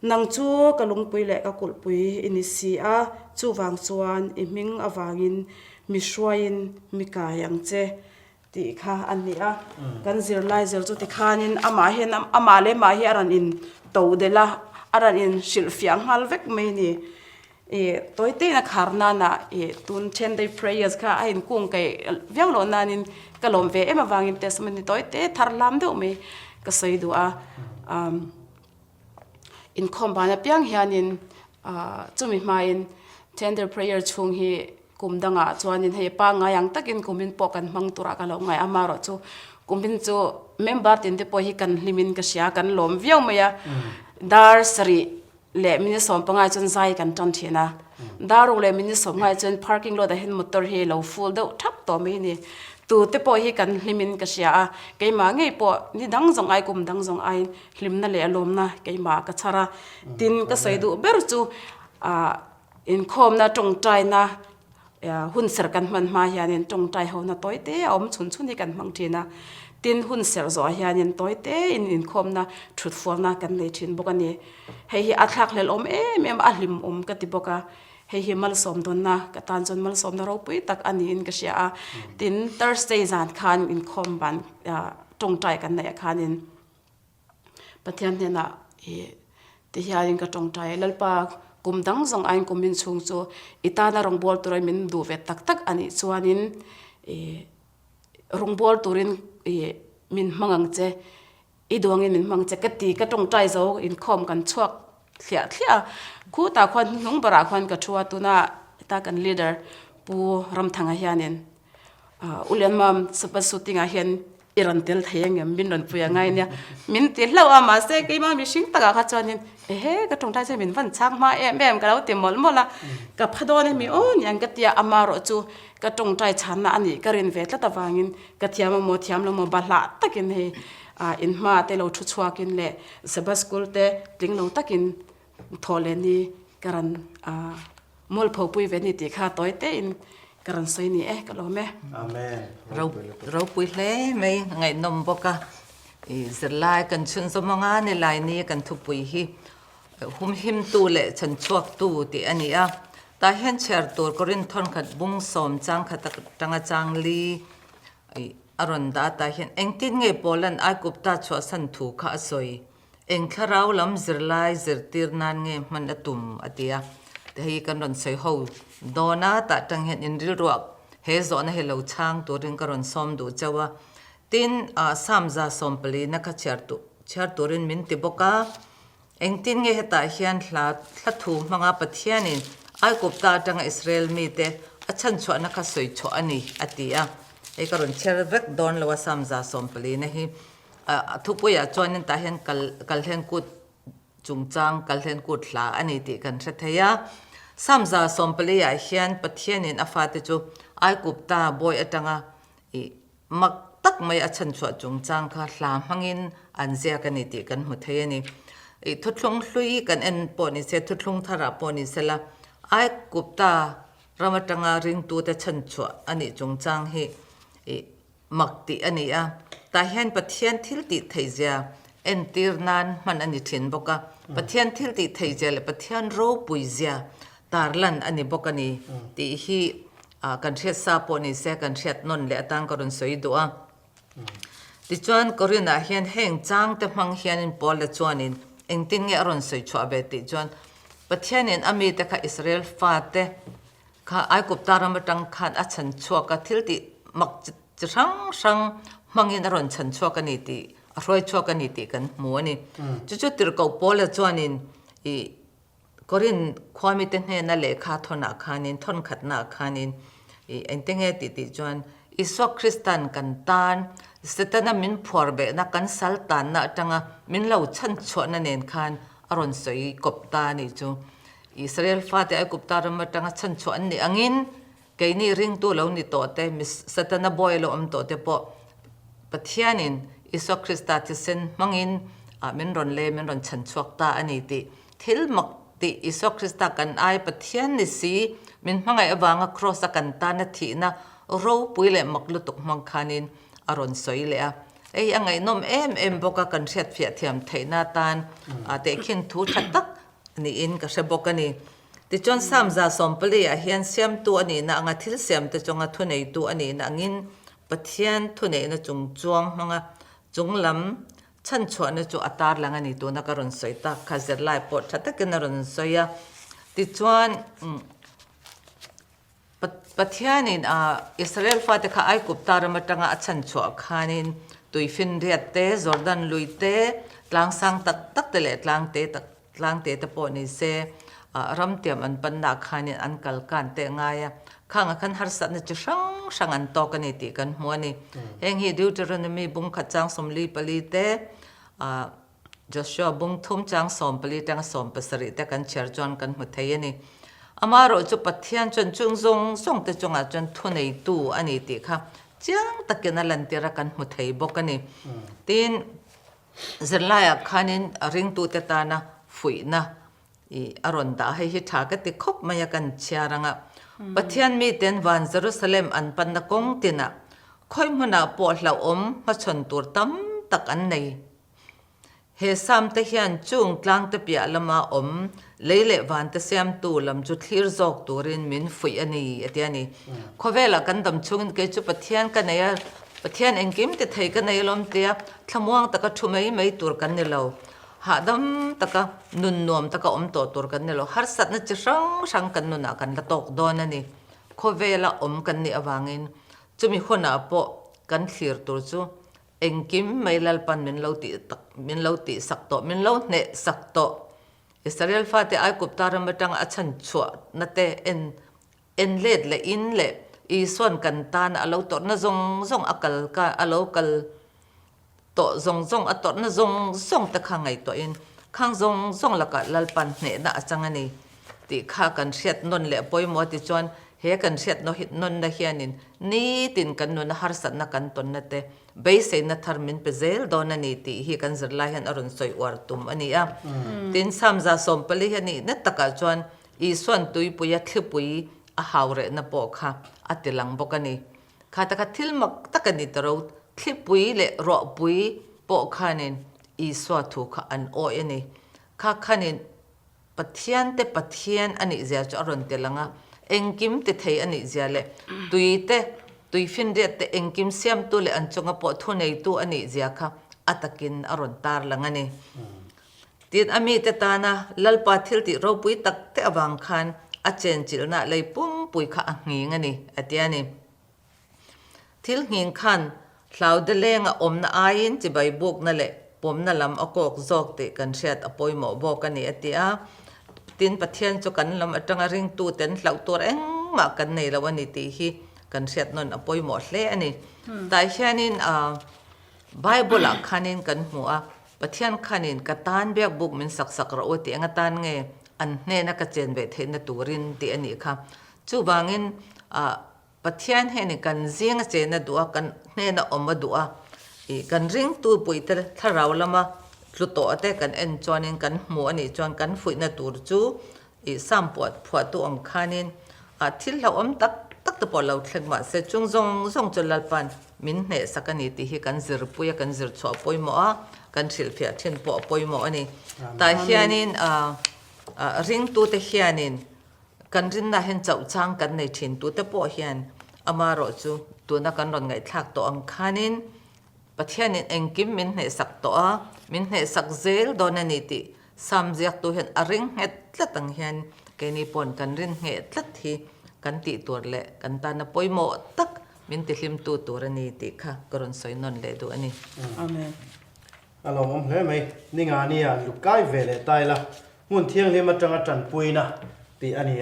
nang chu ka lungpui le ka kulpui inisi a chu wang chuan iming awangin mi shwain mi kayang che ti kha ania kan zir lai zel chu ti khanin ama hen ama le ma hi aran in to de la aran in shil fiang hal vek mai ni toy te na kharna na tun chen day prayers kha ain kung kai vyang lo nanin kalom ve ema wangin testament ni toy te tharlam de me ka sei du a in kombana piang hianin chumi main tender prayer chung hi kumdanga chuanin hei pa nga yang takin kumin po kan mang tura ka lo ngai amaro chu kumin chu member tin te po hi kan limin ka sia kan lom viau maya dar sari le mini som pangai chun zai kan ton thina daru le mini som ngai chun parking lot a hen motor he lo full do thap to me ni tu te po hi kan limin ka sia ke ma ngei po ni dang zong ai kum dang zong ai lim na le lom na ke ma ka chara tin ka sei du ber chu in khom na tong tai na hun ser kan man ma hianin tong tai ho na toy te om chun chun ni kan mang thina tin hun ser zo hianin toy te in khom na truthful na kan nei thin bokani hei hi athak lel om em ahlim ka ti boka hei hi mal som don na ka tan chon mal som na ro pui tak ani in ka sia tin Thursday zan khan in khom ban tong tai kan nei khanin pathian ne na ti hianin ka tong tai lalpa kum dang zong ain kumin chung chu itana rong bol turai min du ve tak tak ani chuanin rong bol turin min mangang che i duangin min mang che ka ti ka tong tai zo in khom kan chuak thlia khu ta khwan nung bara khwan ka thua tuna ta kan leader pu ram thanga hianin ulian mam sapa shooting a hian irantel thayang em bin ron puya ngai nia min ti hlawa ma se ke ma mi sing taka kha chuanin he ka tong tai che min van chang ma em ka lo ti mol mola ka phadone mi on yang ka tia amaro chu ka tong tai chan na ani ka rin ve tla ta wangin ka thiam mo thiam lo mo bala takin he in ma te lo thu chuakin le saba school te ting lo takin thole ni karan mol pho pui ve ni ti kha toy te in karan soi ni ka lo me Amen. Rau pui hle mai ngai nom boka เสร็จลายกันชุนสมงานในลายนี้กันทุปุยฮีหุ่มหิมตูเละฉันชวกตูติอันนี้ตาเห็นเชิดตัวก็รินทนขัดบุ้งสมจังขัดจังจังลีอารมณ์ดาตาเห็นเองติดเงยโปลันไอกุบตาชัวสันถูกข้าสวยเองข้าเราลำเสร็จลายเสร็จตีนานเงยมันตุ่มอดียแต่ให้กันรอนสวยหูโดนาตาจังเห็นอินริรวกเฮซอนให้เราช่างตัวรินกันรอนสมดูเจ้าว่าตินสามจาสมปลีนักเชิดตัวรินมินติบกาเองตินเงยตาเห็นหลาถูมังอาปะเทียนินไอ้กุบตาจังอิสราเอลมีเตอฉันชวนนักสวยชวนนี่อดียไอ้กรุณเชื่อเวกโดนเราว่าสามจาสมปลีนะฮีทุกปุยจวนนินตาเห็นกัลเห็นกุดจุงจังกัลเห็นกุดหลาอันนี้ติกันเสถียสามจาสมปลีเห็นปะเทียนินอาฟาติจูไอ้กุบตาบอยจังมักตักไม่อฉันชวนจุงจังค่ะหลามังอินอันเสียกันนี่ติกันหุเทียนี่ทุกลงลุยกันเอ็นปอนิเสทุกลงทาราปอนิเสละไอ้กุบตาเรามาจังริงตัวแต่ฉันชัวอันนี้จงจังให้มักติอันนี้แต่เห็นปะเทียนทิลติไทยเจ้าเอ็นตีร์นานมันอันนี้ถิ่นบอกว่าปะเทียนทิลติไทยเจ้าและปะเทียนโรปุยเจ้าตาร์ลันอันนี้บอกอันนี้ที่ฮีกันเชียดซาปอนิเสกันเชียดนนและต่างกันสวยตัวที่จวนกอริน่าเห็นแห่งจังแต่มังเห็นอินปอลและจวนินเอ็งติงเงอรอนสวยชัวเบติจวนปะเทียนินอเมริกาอิสราเอลฟาเตข้าไอ้กุบตารมาจังขันอัฉันชัวกับทิลติมักจะช่างมังอินอรอนฉันชัวกันนี่ติรวยชัวกันนี่ติกันมัวนี่จุดติรกเอาปอลจวนินก็รินความมีเต็นเฮนั่นแหละข้าทนาขานินทนขัดนาขานินเอ็งติงเงติจวนอิสวคริสตันกันตานสเตน่ามินพัวเบนักกันสัลตันน่ะจังมินเล่าฉันชัวนั่นเองขันอรอนสวยกบตานี่จูอิสราเอลฟาเตไอกุบตารมาจังฉันชวนนี่อังอินไกนี่ริงตัวเรานี่โตเตมิสตนาบอยเราโตเตปอปะเทียนินอิสวคริสตาติเซนมังอินมินรอนเลมินรอนฉันชวกตาอันนี้ติทิลมักติอิสวคริสตากันไอปะเทียนนี่สีมินมังไอวางครอสกันตานาทีนะเราปุยเลมักลุตุกมังคานินอรอนสวยเลยไอ้ยังไงนมบอกกันเสียดเฟียเทียมไทยนาตานแต่ขินทูชัดตักนี่อินก็เชบอกกันนี่ที่จนสามจาสมปลีเฮียนเสียมตัวนี่นะงาทิลเสียมแต่จงทุนในตัวนี่นะงินปะเทียนทุนในนะจงจวงมังจงลำฉันชวนนะจูอัตาร์ลังนี่ตัวนักรอนสวยตาคาเซลไลปอดชัดตักกันรอนสวยที่จวนปะเทียนินอิสราเอลฟาเตคาไอกุบตารมาจังฉันชัวขานินตุยฟินเรียเตจอร์แดนลุยเตลางสังตักเตเลลางเตตะปอนิเซรำเตียมอันปันนักขานินอันกัลกันเตง่ายข้างขันฮาร์สันจะช่างอันโตกันนี่ติกันมัวนี่เฮงฮีดิวเจริญมีบุงขัดจังสมลีปลีเตจอชัวบุงทุ่มจังสมปลีจังสมปสริเตกันเชิญจวนกันหุทเยนี่อามาเราจะปฏิญาณจนจุงซงส่งแต่จงอาจนทุนในตู้อันนี้ติค่ะจังตะเกียนลันติระกันหุทยบอกกันนี่ทีนเสร็จแล้วขานินริงตู้เตตานะฟุยนะอารมณ์ตาให้ฮิตากันติคบมายกันเชียรังปฏิญาณมีเต็นวันเยรูซาเล็มอันปันนักงตินะค่อยมันปวดเหล่ามาชนตัวตั้มตักอันไหนเฮซัมตะเฮียนจุงกลางตะเปียละมาเลวันตะเสียมตูลำจุดที่รจอกตัวรินมินฟุยอันนี้อันนี้ข้อเวลากันดำชุงเกจุปะเทียนกันเนี่ยปะเทียนเองกิมติไทยกันเนี่ยลมเตียขมวงตะกะชุไม่ตัวกันเนี่ยเราหาดำตะกะนุนนวมตะกะตัวกันเนี่ยเราฮาร์สัตน์นั่นจะช่างกันนุนกันละตกโดนนั่นนี่ข้อเวลากันเนี่ยวางินจะมีคนอาปอกันเขียตัวจูเองกิมไม่ลลปันมินเลาติสักโตมินเลาเนสักโตอิสราเอลฟาเตไอกุบตารมาจังอัฉันชัวนั่นเตเอ็นเลดและอินเลอีส่วนกันตานอาเลาโตน่ะซงอักลกาอาเลากัลโตซงอัตโตน่ะซงตะข้างไงตัวอินข้างซงละกะลลปันเนน่ะจังอันนี้ติข้ากันเสียดนนเลปอยมัวติจวนเฮกันเสียดนหินนนะเฮียนินนี่ตินกันนนฮาร์สันนักกันตนนั่นเตเบสเนทาร์มินเปเซลโดนนี่ติเฮกันจะไล่หันอรุณสวยวาร์ตุมอันนี้ตินสามจาสมปลีหันนี่นัตตะกะจวนอีส่วนตุยปุยทิปุยหาวเรนปอกค่ะอัติลังบอกกันนี่ข้าตะกะทิลมักตะกันนี่ตรอทิปุยเลรอปุย ปอขันินอีสวถูกอันโอเอนี่ข้าขันินปะเทียนเตปะเทียนอันนี้เสียจะรอนเตลังะเอ็งกิมเตไทยอันนี้เสียเลยตุยเตตุยฟินเดตเอ็งกิมเสียมตัวเลยอันจงอปอทุนในตัวอันนี้เสียค่ะอัตกินอรอนตาร์ลังอันนี้ติดอามีเตตานะลัลปาทิลติเราปุยตักเตอวังคันอาเจนจิลนะเลยปุ้มปุยข้าหิงอันนี้อันเดียนี่ทิลหิงคันคลาวเดเลงอมนาอายินจิใบบุกนั่นแหละผมนั่นลำเอากอกจอกติกันเชียดอปอยหมอบอกกันนี่อันเดียตินปะเทียนจุกันลำจังริงตูเต็นเหล่าตัวเอ็งมากันในละวันนี้ตีฮีกันเชียดนนอปอยหมอเล่อันนี้แต่แค่นี้ไบเบิลขันินกันหัวปะเทียนขันินกตานเบียกบุกมันสักระโอติงตานเงอันเนนักเจนเวทเห็นตูรินตีอันนี้ค่ะจูบางินปะเทียนเห็นกันเสียงเจนดัวกันเนนอมมาดัวกันริงตูปุยเตถ้าเราละมาลุโตเตกันเอ็นจวนินกันหัวนี่จวนกันฝุ่นตูรจูซ้ำปวดผัวตัวอมขันินที่เราอมตักตะปอเราเข่งมาเสจงจนลัลปันมินเนสักนิติที่กันซิรปุยกันซิรชัวปอยหมอกันสิลเฟียทินปอปอยหมอนี่แต่เฮียนินริงตูเตเฮียนินกันรินน่ะเห็นเจ้าช้างกันในทินตูเตปอเฮียนอามารอจูตัวนักกันรอนไงทักตัวอังคานินปะเทียนินเองกิมมินเนสักตัวมินเนสักเซลโดนนิติสามเจียกตัวเห็นอริงเห็ดละตังเฮียนแกนี่ปนกันรินเห็ดละทีกันติตัวเละกันตานะปอยหมอตักมินติลิมตัวนี้ติค่ะกรณสอยนนเลยดูอันนี้อาเมนอารมณ์ผมเฮ้ยไหมนี่งานนี่ลูกไก่เวลตายละมุ่นเที่ยงเลยมาจังจันปุยนะตีอันนี้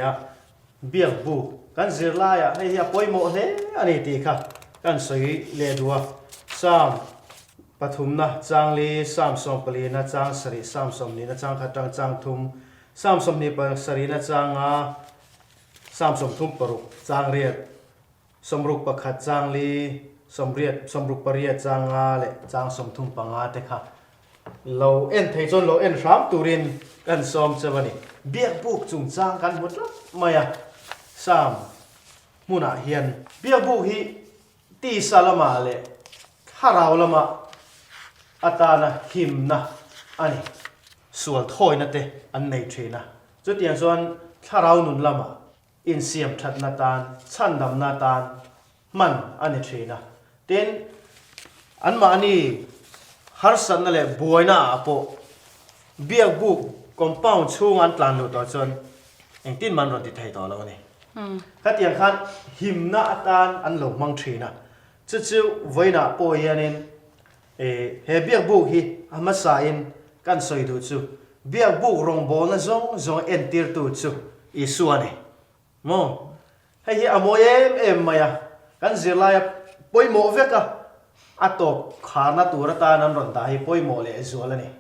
เบี้ยบุกันเสียลายให้ยาปอยหมอเลยอันนี้ตีค่ะกันสอยเลดัวสามปฐุมนะจางลีสามสองปลีนะจางสรีสามสมนี้นะจางขัดจางทุมสามสมนี้ปสรีนะจางสามสมทุมปรุกจางเรียดสมรุกประคัดจางลีสมรุกปริยจางเลจางสมทุมปังอาเตค่ะเราเอ็นไทยจนเราเอ็นรามตุรินกันสมเจวันนี้เบียกบุกจุงจางกันหมดแล้วไม่สามมุนาเฮียนเบียกบุกฮีตีสาลมาเลถ้าเราละมาอัตานะหิมนะอันนี้ส่วนถอยนะเตอันในเทนะจุดอย่างส่วนถ้าเราหนุนละมาอินเสียมทัดนาตานชันดำนาตานมันอันนี้เทนะเต็นอันมาอันนี้ฮาร์สันนั่นแหละบวยนะอโปเบียบุกคอมเป้าช่วงอันตลานดูต่อจนเองตินมันรอนติดไทยต่อแล้วนี่ถ้าเตียงขันหิมนะอัตานอันหลงมังเทนะจู่ๆไว้นะโปยานินเฮเบียบุกฮีอามาสาอินกันสอยดูจู่เบียบุกรงโบนะจงเอ็นติร์ดูจู่อีส่วนนี่โมให้เฮียอโมเอ็มมากันเสียลายปอยโมเวกะอัตโตขานาตัวตานันรอนตาให้ปอยโมเลส่วนนี่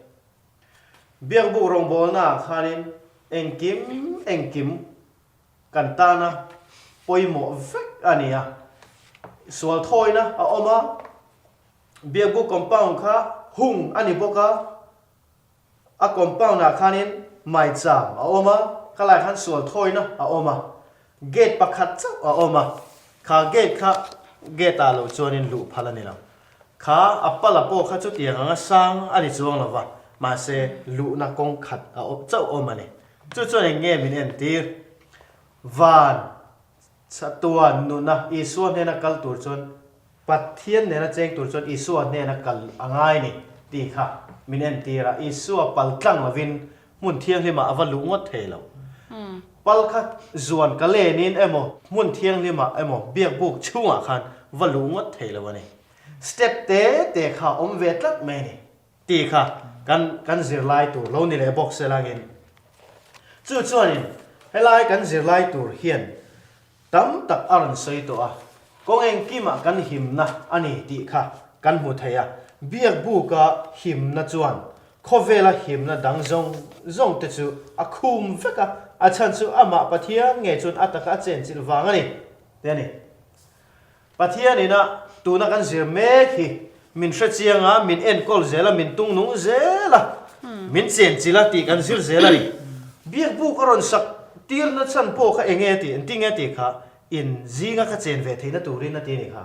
เบียบุกรงโบนะขานินเอ็งกิมกันตานะปอยโมเวกอันนี้ส่วนถอยนะเอามาเบียบุกคอมเป้าค่ะหุ่งอันนี้พวกคอมเป้านะขานินไม่จามเอามาขลายขันส่วนถอยนะเอามาเกตประคัดจ้าเอามาข้าเกตอาลูจวนินลูพาลนี่ละข้าอัปปะละโปข้าจุดยังงั้นสร้างอันนี้จวงละวะมาเสลูนักกงขัดเอาเจ้าเอามาเนี่ยจุดยังเงี้ยมินเอ็นตีวานสัตัวนุนะอีส่วนเนี่ยนักกัลตัวจนปัทเทียนเนี่ยนะเจงตัวจนอีส่วนเนี่ยนักกัลอ่างไงนี่ตีค่ะมินเอ็นตีระอีส่วนปัลกลังละวินมุนเทียงที่มาอวลุงวัดเทลปัลคัดจวนกะเลนินมุนเทียงที่มาเบียกบุกช่วงขันวลุงวัดเทลวันนี้สเต็ปเตะค่ะเวทลัดไม่นี่ตีค่ะกันเสียไล่ตัวเรานี่แหละบอกเสียละเงินจู่ๆนี่ให้ไล่กันเสียไล่ตัวเฮียนตั้มตักอารมณ์ใส่ตัวก็เองกิมากันหิมนะอันนี้ตีค่ะกันหัวไทยเบียกบุกหิมนะจวนขอเวลาหิมนะดังจงเตจูคุมเฟกอาจารย์จูอามาปะเทียนเงยจนอัตกะเจนจิลวางนี่เดี๋ยวนี้ปะเทียนนี่นะตัวนักกันเสียเมฆมินเชียงมินเอ็นกอลเซล่ามินตุงนุงเซล่ามินเจนจิลาตีกันซิลเซล่านี่เบียกบุกรอนสักตีร์นัดฉันโปข้าเองเงตีนติงเงตีค่ะอินจีงะข้าเจนเวทีนัดตูรินนัดตีนี่ค่ะ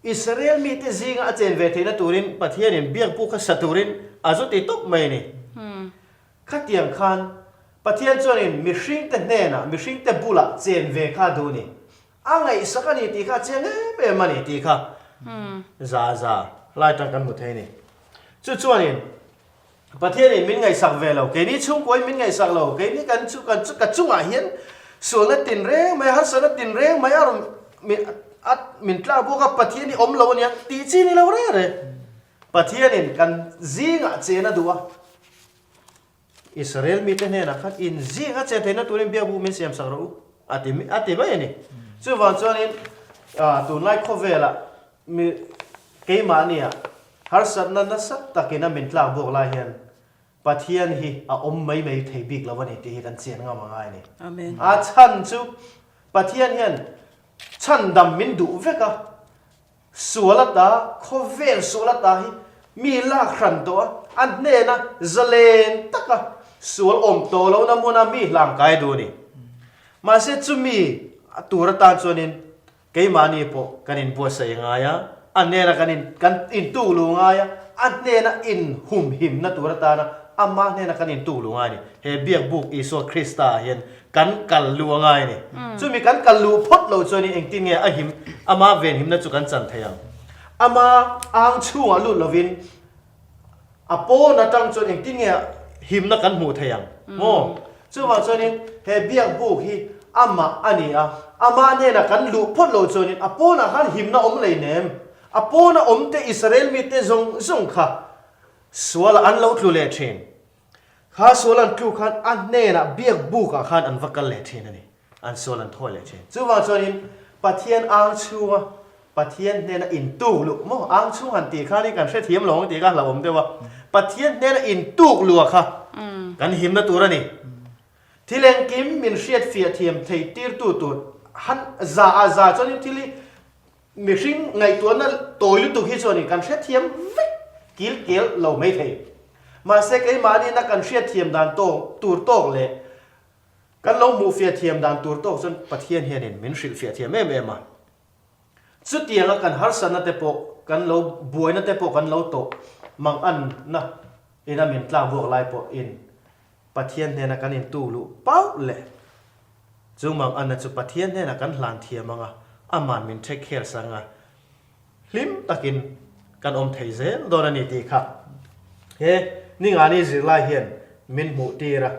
อิสราเอลมีแต่ซิงอาเจนเวทีนะตูรินประเทศนี้เบียงผู้ขัดตูรินอาจุติตกไม่นี่ขัดเตียงคันประเทศจนินมีสิ่งแต่เน่นะมีสิ่งแต่บุละเจนเวข้าดูนี่อังไงสักนิดที่ข้าเจนเบมันนี่ที่ข้าซาไล่ตั้งกันหมดให้นี่จุดจนินประเทศนี้มินไงสักเวลาเกนี่ชุ่มกวยมินไงสักเราเกนี่กันจุงอาเฮียนส่วนละตินเร่ไม่ฮัสละตินเร่ไม่อารมณ์มินตราบุกับประเทศนี้อมเราเนี่ยตีจีนี่เราเร่เลยประเทศนี้กันซิงอาเจนดูว่าอิสราเอลมีแต่เนี่ยนะครับอินซิงอาเจนนะตัวนี้เบียบุมินเสียมสักเราอาทิไม่เนี่ยส่วนวันจนี้ตัวไล่ข้อเวลามีเกี่ยมาเนี่ยฮาร์สันนั่นสัตตะกินมินตราบุกลายเห็นประเทศนี้อมไม่เทบิกแล้ววันนี้ที่กันเสียงงามง่ายนี่อาเมนฉันจูประเทศนี้ฉันดำมินดูเวกะสุวรรณดาโคเวนสุวรรณดาฮีมีลากขันตัวอันเนี้ยนะเจเลนตักะสุวรรณอมโตแล้วน้ำมันมีหลังกายดูนี่มาเสร็จจุมีตัวรัตานจวนินเกี่ยมานี่พอกันอินบัวเสียงายะอันเนี้ยนะกันอินตูลุงายะอันเนี้ยนะอินหุ่มหิมนะตัวรัตานะอามาเนี่ยนะกันอินตูลุงายนี่เฮเบียกบุกอิสุคริสต์เห็นกันลูงายนี่จุมีกันลูพดเราจวนินเองที่เนี่ยอหิมอามาเวนหิมนะจุกันจันทยังอามาอังชูอาลุลวินอโปนะจังจนเองที่เนี่ยหิมนะกันหูทยังโง่จู่ว่าจวนินเฮเบียกบุกฮีอามาอันนี้อามาเนี่ยนะกันลูพดเราจวนินอโปนะกันหิมนะอมเลยเนมอโปนะอมเตอิสราเอลมีเตจงค่ะส่วนอันเราทุเลเชนข้าส่วนอันทุกขันอันเนี่ยนะเบียกบุกขันอันวักกันเลเชนนี่อันส่วนอันถ้อยเลเชนจู่ว่าจวนินประเทศอังชัวประเทศเนี่ยนะอินตูลุโมอังชูหันตีข้านี่กันเสียเทียมหลงตีกันเราผมเดียวว่าประเทศเนี่ยนะอินตูลัวค่ะกันหิมนะตัวนี่ที่เล่นกิมมินเสียดเฟียเทียมเทตีร์ตัวหันซาจนที่ลีมิชิงไงตัวนั้นตัวลุตุกฮิจนี่กันเสียเทียมกิลเราไม่เทมาเสกไอ้มานี่นักกันเสียเทียมดันโตตัวโตเลยกันเราหมู่เฟียเทียมดันตัวโตจนประเทศเฮียนินมินสิลเฟียเทียมไม่มาสุดที่กันฮาร์สันนั่นเตปกันเราบวยนั่นเตปกันเราโตมังอันนะอินามินตลาบวกลายปออินประเทศเนี่ยนะกันอินตูลุเป้าเลยจุมังอันนั้นจุประเทศเนี่ยนะกันหลานเทียมังอ่ะอามันมินเทคเคร์สังอ่ะลิมตะกินกันอมเทเซลโดนนี่ตีครับเฮ้นี่งานนี้สิลายเห็นมินหมูตีระ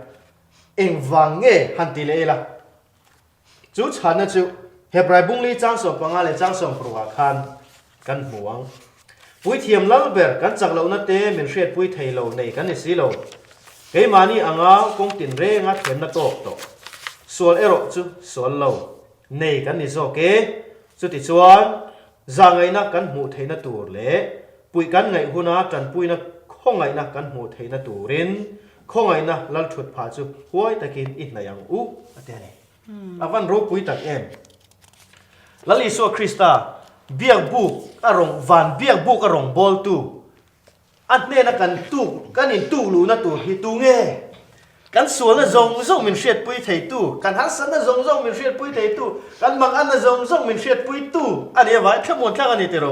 เอ็งวังเง่หันตีเลยละจุฉันนะจุเฮบรายบุงลีจ้างส่งปังอะไรจ้างส่งปรุกคันกันห่วงปุยเทียมลัลเบอร์กันจากเรานั่นเต้มินเชียดปุยไทยเราในกันในสีเราเฮ้มานี่อ่างกงตินเร่งัดเห็นนัดโตโตส่วนเอโรจุส่วนเราในกันนี่โซเกจุดที่ส่วนจางไงนักกันหูไทยนัดตัวเล่ปุยกันไงหัวนักจันปุยนักข้องไงนักกันหูไทยนัดตัวรินข้องไงนักลัลชุดผาจุหัวตะกินอินนายังอุอันเดียนี่อาวันรู้ปุยตักเอ็มแล้วลิโซคริสตาเบียกบุกอารมณ์วันเบียกบุกอารมณ์บอลตูอันนี้นะกันตูกันอินตูลูนะตูฮิตูเง่กันส่วนนะจงมินเชียดปุยไทยตูกันฮัสซันนะจงมินเชียดปุยไทยตูกันบางอันนะจงมินเชียดปุยตูอันนี้ว่าทั้งหมดทั้งอันนี้เตโร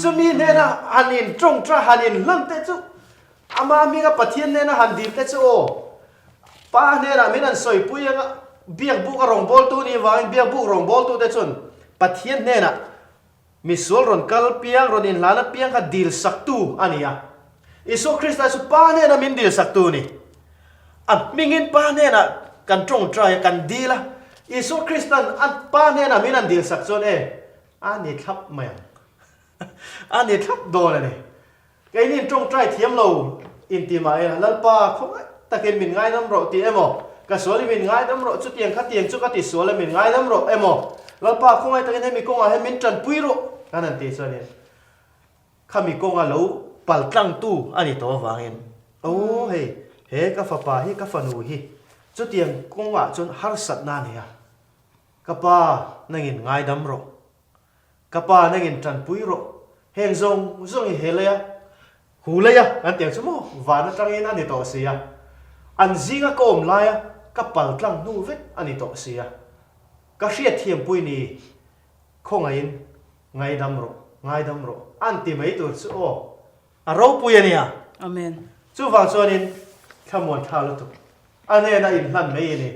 จะมีเนี่ยนะฮันนินตรงจ้าฮันนินลังเตจูอามามีกับปะเทียนเนี่ยนะฮันดีเตจูป้าเนี่ยนะมินันสอยปุยก็เบียกบุกอารมณ์บอลตูนี่ว่าเบียกบุกอารมณ์บอลตูเตจุนปะเทียนเนี่ยนะมิสวลรอนกัลเปียงรอนอินลานะเปียงก็ดีลสักตูอันนี้อ่ะอิสุคริสต์สุป้าเนี่ยนะมินดีลสักตูนี่อันมิงินป้าเนี่ยนะกันตรงใจกันดีละอิสุคริสต์อันป้าเนี่ยนะมินันดีลสักจนอันนี้ทับไม่อันนี้ทับโดนเลยนี่ไอ้นี่ตรงใจเทียมเราอินติมาเอลัลป้าเขาตะเกียนมินง่ายน้ำรอตีเอโมกระสวลิมินง่ายน้ำรอจุดเตียงขัดเตียงจุดกติสวลมินง่ายน้ำรอเอโมแล้วป้าคงไอ้ตะเกียนให้มีกงให้มินจันปุยรุกันนั่นตีส่วนนี้ข้ามีกงอาลูปัลตั้งตู้อันนี้ตัววางเองโอ้เฮ้กาฟป้าเฮ้กาฟนูเฮ้จุดเตียงกงว่าจนฮาร์สัตนาเนี่ยกับป้านั่งอินง่ายน้ำรอกระป้านั่งอินจันปุยรุเฮงจงเฮเลยอะหูเลยอะอันเตียงชั่วโมงวานตั้งอินอันนี้ตัวเสียอันซิงก็อมลายกับปัลตั้งนู่เวอันนี้ตัวเสียก็เสียเทียมปุยนี่คงไงดำรก ง่ายดำรออันติไม่ตัวสู้โอเราปุยเนี่ย Amen. จู่ฟังส่วนนี้ขมวนข้าวแล้วตุกอันนี้น่าอินนั่นไม่นี่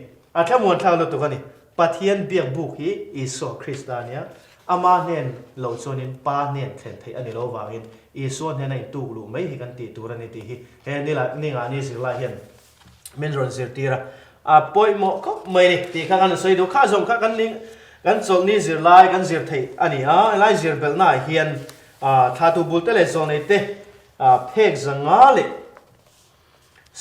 ขมวนข้าวแล้วตุกนี่ปะเทียนเบียงบุกฮีอิสุคริสต์เนี่ยอามาเนนเหล่าส่วนนี้ป้าเนนเข็นไทยอันนี้เราวางอินอิส่วนเห็นในตู้ลูไม่ฮิกันตีตัวนี้ตีฮีเห็นนี่ละนี่งานนี้สิละเห็นมินรอนสิตีระปอยโมก็ไม่นี่ตีข้ากันใส่ดูข้าส่งข้ากันลิงกันส่งนี่สิไล่กันสิไทยอันนี้ไล่สิเบลน่าเฮียนถ้าตูบุตรเลยส่งในเตเพกสังอาเลย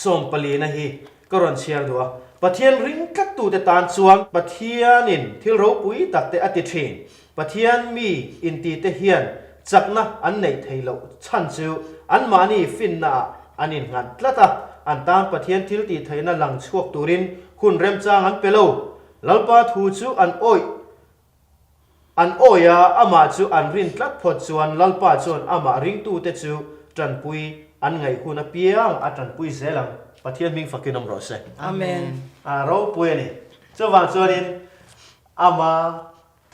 ส่งปลีนะฮีก็รอนเชียร์ดัวปะเทียนริงกัดตูเตตานสวงปะเทียนินที่เราปุยตักเตอติเทนปะเทียนมีอินตีเตเฮียนจักนะอันไหนไทยเราชันจิวอันมานี่ฟินนาอันนี้งันละตาอันตามปะเทียนทิลตีไทยนั่นหลังชวกตูรินคุณเริ่มจางอันเปโลลัลปาทูจูอันโอยอามาจูอันรินตลัดพดจวนลัลปาจวนอามาริงตูเตจูจันปุยอันไงคุณเปียงอาจันปุยเซลังปะเทียนมิงฟักกินนมรสเซ Amen. เราปุยนี่เจ้าวันจวนินอามา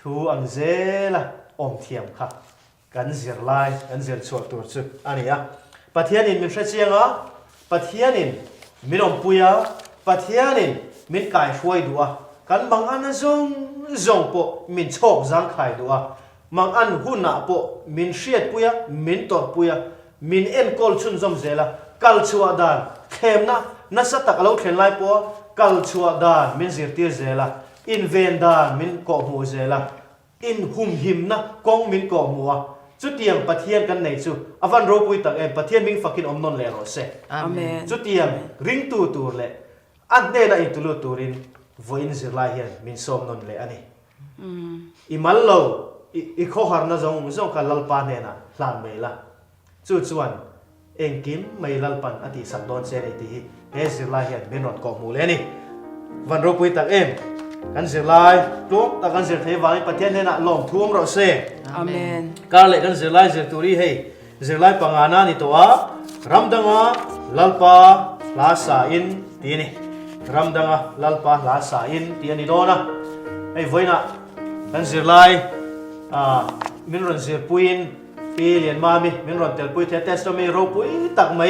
ทูอังเซละอมเทียมค่ะกันเสียไลกันเสียสวดตัวจุอันนี้ปะเทียนินมินเสียงปะเทียนินมินอมปุยปะเทียนินมินกายช่วยดูกันบางอันซงปะมินโชคจังไข่ดูบางอันหุ่นน่ะปะมินเชียดปุยมินตอดปุยมินเอ็นกอลชุนซอมเซละกัลชัวดานเข้มนะนัสตักเราเข็นไล่ปะกัลชัวดานมินเสียตีเซละอินเวนดานมินเกาะหัวเซละอินหุมหิมนะกองมินเกาะหัวจุดเตียงปะเทียนกันไหนจูอวันโรปุยตักปะเทียนมิงฟักกินอมนนเลโรเซ Amen. จุดเตียงริงตูเลอันเดน่ะอิตุลุตูรินวินซิลาเฮียนมินสมนนเลอันนี้อิมัลโลอีข้อหาร์นะจงกันลัลปานเนนะหลานไม่ละจุดส่วนเองกิมไม่ลัลปันอธิสักโดนเซนติฮิเฮซิลาเฮียนมินรอนกอมูเลนี่วันโรปุยตักกันซิลายตัวตะกันซิลเทวานิปะเทียนเนนะลองทุ่มโรเซ Amen. การเล่กันเซลายเซตูรีให้เซลายปังอานานี่ตัวรัมดังลัลปาลาสาอินตีนี่รัมดังลัลปาลาสาอินตีนี่โดนะไอ้ไว้นะกันเซลายมินรอนเซปุยนปีเลียนมามิมินรอนเตลปุยเทสต์มีโรปุยตักไหม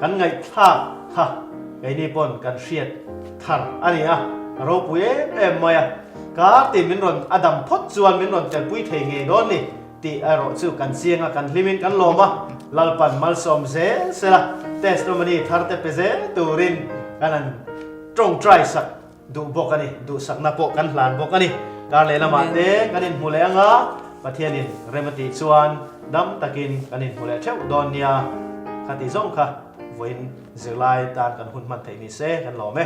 กันไงท่าไอ้นี่ปนกันเชียดทันอันนี้โรปุยมายกาติมินรอนอดัมพดจวนมินรอนเตลปุยเทงโดนนี่ตีอารมณ์สู้กันเสียงกันลิมินกันลมลัลปันมัลสมเซเสละเทสต์มันนี่ทาร์เตเปเซตูรินกันนั้นตรงใจสักดูบอกกันนี่ดูสักนับบอกกันหลานบอกกันนี่การเล่นละมาเตกันนินหูเลงปะเทียนินเรมติชวนดำตะกินกันนินหูเลเช่าดอนเนียคติซงค่ะวินเซลายตานกันหุ่นมันเทมิเซกันหล่อไหม